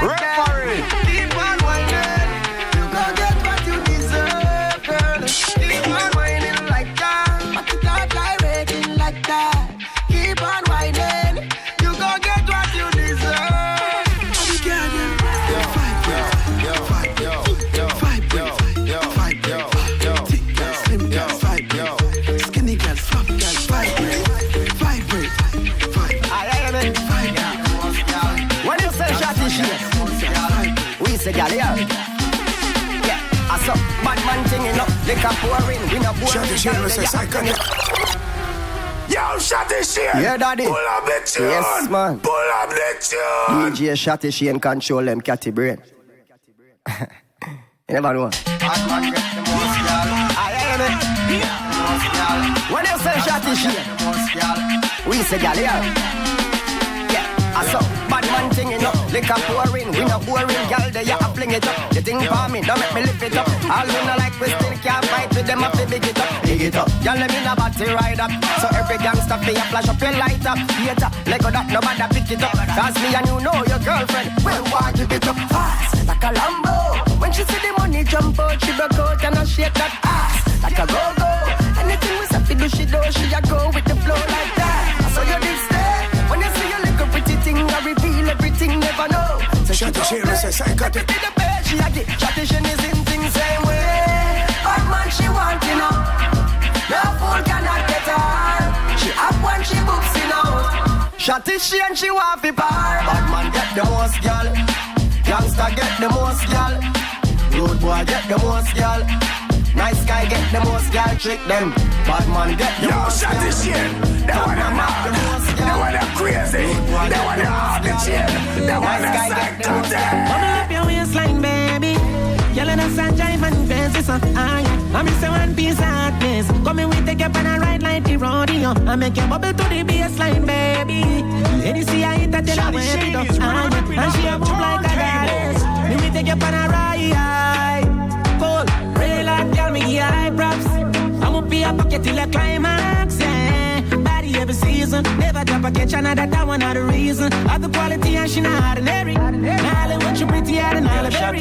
Referee. Keep on whining. You gon' get what you deserve, girl. Keep on whining like that. But you can't direct it like that. Keep on whining. You gon' get what you deserve. We say gal yeah. Yeah, I saw bad man thingin' up. Liquor pouring, we no pouring. Shotty shit, we say SYKOTIK. Yo, Shotty shit. Yeah, daddy. Pull up the tune. Yes, man. Pull up the tune. DJ Shotty shit and control them catty brain. You never know. Bad man get the most gal. I hear it. When you say Shotty shit, we say gal yeah. I saw bad man thingin' up, liquor pouring, we no boring, girl they ya fling it up. You think for me, don't make me lift it up. All we no like we still can't fight with them up, big it up, big it up. Y'all let me no body ride up, so every gangster feel flash up your light up. Later, let go that nobody pick it up. Cause me and you know your girlfriend, well why give it up fast like a Lambo. When she see the money jump out, she broke out and I shake that ass like a go-go. Anything we say fi do, she a go with the flow like that. So you did stay when you see your little pretty thing, I reveal everything, never know. So Shotty shit, we say SYKOTIK. She a get Shotty shit is in things same way. Bad man she want you know. No fool cannot get her. She up when she books you know. Shotty she and she want fi par. Bad man get the most girl. Youngster get the most girl. Road boy get the most girl. Nice guy get the most girl, trick them. Bad man get the most girl. Yo, Shotty shit. They wanna mad, they wanna crazy, they wanna have the chain, they wanna SYKOTIK. Bubble up your waistline, baby. Y'all in the sunshine and fancy so high. I miss a one piece of hotness. Come in, we take up on a ride like the rodeo. I make you bubble to the baseline, baby. Lady see I hit that tell her where it up. And she a move like a goddess. Then we take up on a ride. Cold, real hot girl, me give high props. I'ma be a pocket till I climax, yeah. Body every season, never drop a catch another, that one not the reason. Of the quality and she not ordinary. Now let what you pretty out and all the berry.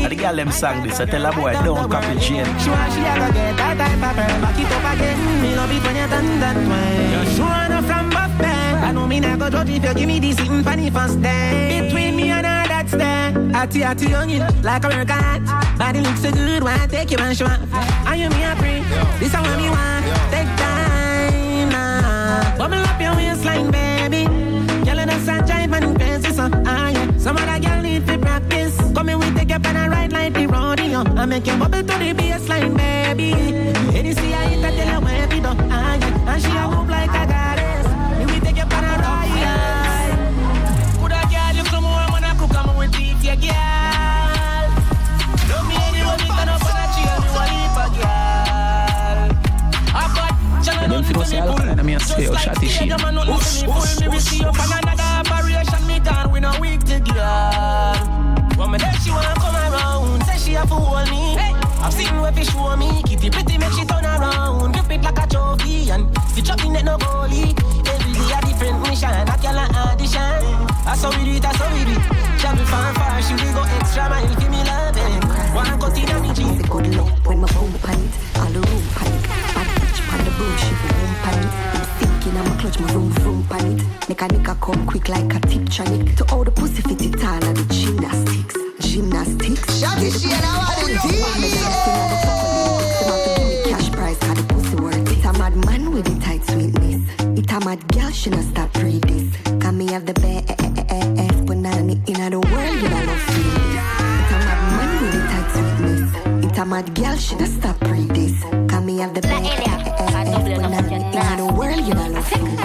The girl them sang this, I tell a boy don't copy Jane. She want she a go get that type of her. Back it up again, me love it when you done that way. You're sure enough from buff band. I know me not go judge if you give me this sitting funny first day. Between me and her that's there. Atty youngin, like a cat. Body looks so good, why take you and show up. Are you me a free? This is what me want. Take time now. Bubble up your waistline, baby. Girl in the sunshine and fancy so high. Some other girl need to practice. Come in, we take up on a ride like the rodeo. I make you bubble to the baseline, baby. Any see I hit that tell her where we don't hide. And she a move like a goddess. We take up on a ride. Could I get you some more when I cook? I'm with teeth, yeah, girl. Don't me anyone, we can up on a chill. You want to a girl. I've got Them feel say ALKALINE, me a say, oh, Shotty shit. We see up on another operation, me gone, we no weak to girl. When me there, she wanna come around, say she a fool me. I've seen where she show me, kitty pretty make she turn around. Grip it like a trophy and stitch up in it no goalie. Every day a different mission, I can like audition. I saw we do it, I saw we do it. Travel far, she will go extra mile, give me loving. One cut in a me jeans. Good luck when my phone panic, all the room panic. Bad bitch on the bullshit, room panic. I'm thinking I'm a clutch, my room panic. Make a nigga come quick like a tip tronic. To all the pussy fit it all of the gymnastics. Shotty shit, I want it deep. Cash price, how the pussy worth. It's a mad man with the tight sweetness. It's a mad girl, she not stop read this. Can me have the best banana in the world, you don't love feel this. It's a mad man with the tight sweetness. It's a mad girl, she not stop read this. Can me have the best. When I'm in the world, you know, love me.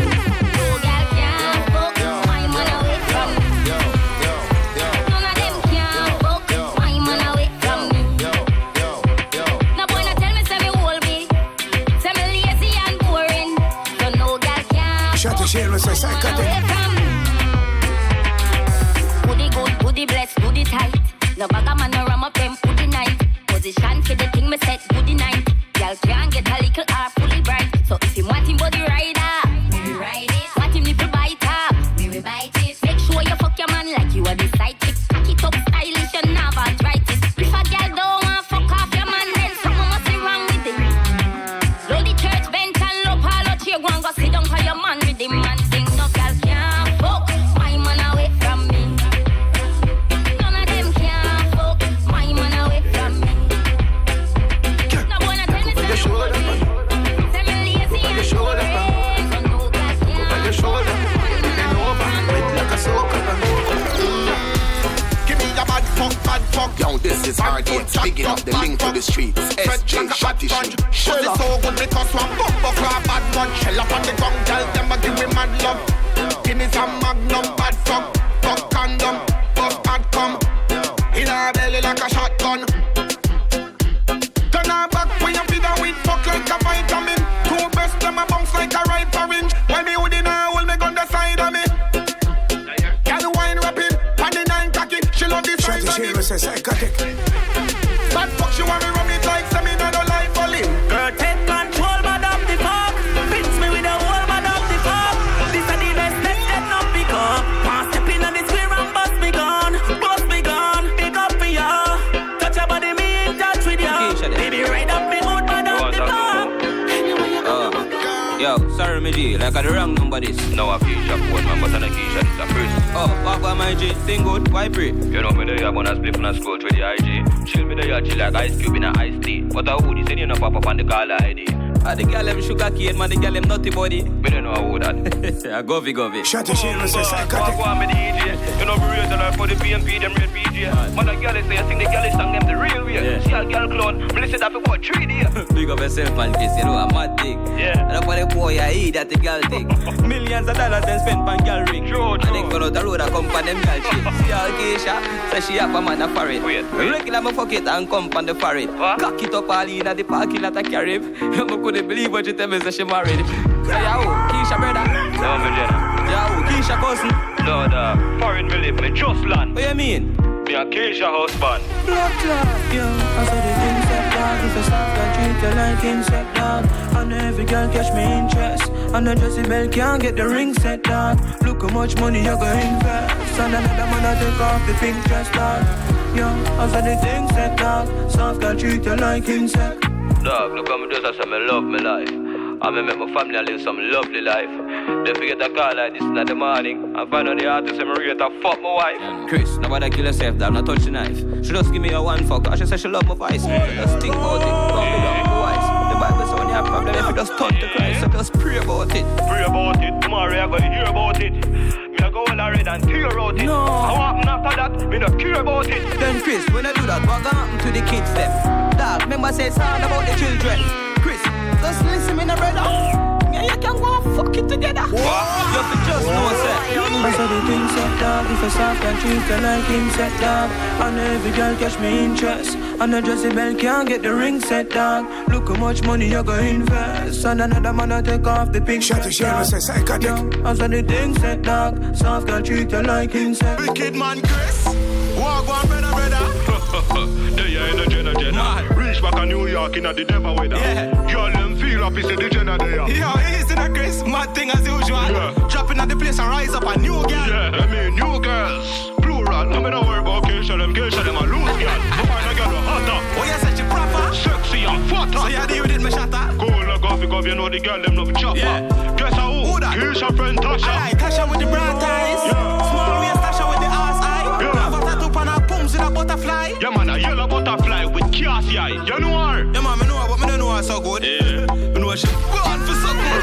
Goody good, goody bless, goody tight. No bag man no ram up them goody night. Position for the thing me set goody night. Y'all can't get a little half fully bright. So if you want him body rider, we ride it. Want him nipple bite up, we bite it. Make sure you fuck your man like you are the sidekick. Cock it up stylish and have arthritis. If a girl don't want fuck off your man, then something must be wrong with it. Low the church bench and low palo cheer, go and go sit down for your man with him man. Yo, this is RDX, picking up the link to the streets. SJ, Shotty shit. Shell so good because one bumper for a bad one. Shell up on the tongue, tell them I give me mad love. Give me some magnum, bad fuck, fuck condom, fuck bad come. In her belly like a shotgun. Turn her back when you feed her with fuck like a vitamin. Two breasts, them a bounce like a ripe orange. When me hood in her, hold me gun the side of me. Girl wine rapping, on the 9 cocky. She love the size of it. SYKOTIK. Bad fuck, she want me rub it like some in other life for him. Girl, take control, madam the fuck. Fix me with a whole madam the fuck. This is the best let's not pick up. Can't step in on the square and bust me gone. Bust me gone, pick up for ya. Touch your body, me in touch with ya. Baby, right up me hood, madam the fuck. Yo, sorry me G, like I the wrong number this. Now I Keisha phone man, but I Keisha this a first. Oh, walk by my G, thing good, why pray? You know me there, I wanna split and scroll through the IG. Chill me there, chill like ice cube in a iced tea. But I would, send you no pop up on the caller ID. Ah, the girl them sugar cane, man, the girl them nutty body. Me don't know who that. Govy. Shotty shit, SYKOTIK. Walk on me the EJ. You know me raise the life for the PNP, them red PJ. Man, the girl is say, I think the girl is song them the real way. Yeah. See a girl clone, me listen that for about 3 days. Big up yourself, man, kiss, you know, a mad thing. Yeah. And up for the boy, I eat that the girl thing. Millions of dollars then spent on girl ring. True. And then go out the road and come on them girl shit. See how Keisha, say she have a man a foreign. Wait. Regular me fuck it and come on the foreign. Cock it up all in at the parking lot of carry. I couldn't believe what you tell me, say she married. Say, yo, Keisha brother. No, me Jenna. Yo, Keisha cousin. No, the foreign me live, me just land. What you mean? Me a Keisha husband. Blood clot, yo. I saw the things that dog. If a soft guy treat you like insect dog. And every girl catch me interest. And the Jessie Bell can't get the ring set dog. Look how much money you go invest. And another man I take off the pink dress dog. Yo, I saw the things that dog. Soft guy treat you like insect. Dog, look how me just I say me love me life. I me make my family live some lovely life. They forget a call like this in the morning. I find out the artist and me rate to fuck my wife. Chris, nobody kill herself, damn, not touch the knife. She just give me a one fuck, and she say she love my voice. Just think about it, don't be love my voice. The Bible says when you have problem, if you just turn to Christ, so just pray about it. Pray about it, tomorrow I gotta hear about it. Me I go all red and tear out it. No. I want after that, me not care about it. Then Chris, when I do that, what gonna happen to the kids them? Dog, remember say it's all about the children. Chris, just listen me, no brother. Me and you can go and fuck it together. What? You have to just know, sir. I saw the things that dog. If a soft guy treat you like insect dog. And every girl catch me interest. And the Jessie Bell can't get the ring set dog. Look how much money you go invest. And another man I take off the pink Shotty shit, SYKOTIK. I saw the things that dog. Soft girl treat you like insect. Wicked man Chris. Walk on brother. There you in the Jenna. Reach back to New York in the devil weather. Yeah. Girl them feel up, it's the Jenna there. Yo, easy na Chris, mad thing as usual. Yeah. Dropping at the place and rise up a new girl. Yeah, I mean new girls. Plural, no me no worry about Keisha them a loose girl. But find a girl who hotter. Oh, you said you proper? Sexy and fatter. So you deal with it, me shatter? Cool, look off because you know the girl them love chopper. Yeah. Guess who that? Keisha friend Tasha. Alright, Tasha with the broad eyes. Yeah. Small waist Tasha with the ass eye. Yeah. Have a tattoo on her pums with a butterfly. Yeah man, a yellow butterfly with Cassie eye. You know her? Yeah man, me know her, but me don't know her so good. Yeah. Me know she gone for so good.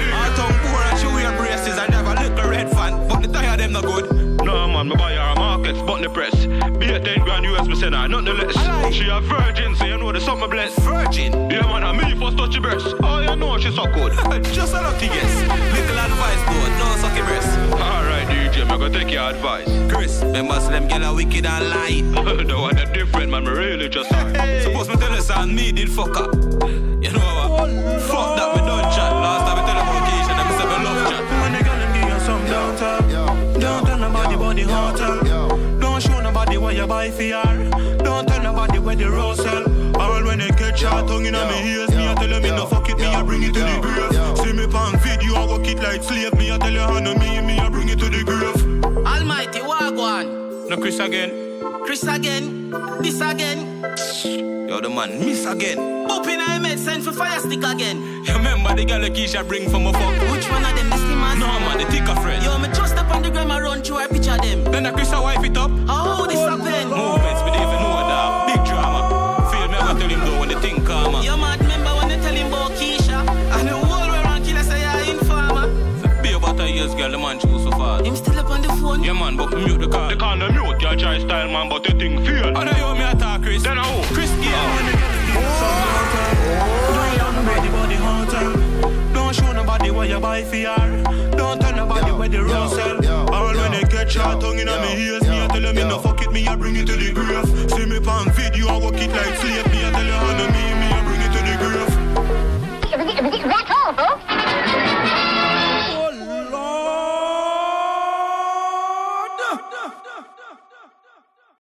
Her tongue poor and she wear braces and have a little red fan. But the tire them no good. No man, me buy her markets, but the press. Be a 10 grand US, me send her nothing less. Aye. She a virgin, so you know the summer blessed. Virgin? Yeah man, and me first to she breast. Oh, you know she so good. Just a lucky guess. Little advice though, no sucky breast. Alright, DJ, I'm gonna take your advice. Chris, remember them girl are wicked and lie. The one that different, man, me really just Suppose me tell us and me did fuck up. You know what? Fuck that, we don't chat. Last time we tell them location, them say we love chat. When they gonna give you some downtown. Don't tell nobody body hotel. Don't show nobody where you buy for. Don't tell nobody where the rose sell. All when they catch your tongue in me ears, me I tell them me no fuck it, me I bring it to the grave. See me pan video, I work it like slave. Me I tell you hand me I bring it to the grave. Almighty Wagwan. No Chris again. Chris again. This again. You're the man, miss again. Open I made send for fire stick again. You remember the girl Keisha bring from a fuck? Which one of them is the man? No man, the thicker friend. Yo, me just up on the gram and run through a picture them. Then the Chris wife it up. How this happen? Movements, we don't even know that. Big drama. Feel me ever tell him though when the thing come up. Yo man, remember when they tell him about Keisha? And the whole way around killer say you're informer. Be about a years girl, the man choose so far. Him still up on the phone? Yeah man, but mute the car. They can't mute your try style, man, but the thing feel. Oh no, you me attack Chris. Then I Chris Don't show nobody where you buy for. Don't tell nobody where the rose sell. All when they catch your tongue in me ears, me I tell them me no fuck it, me I bring it to the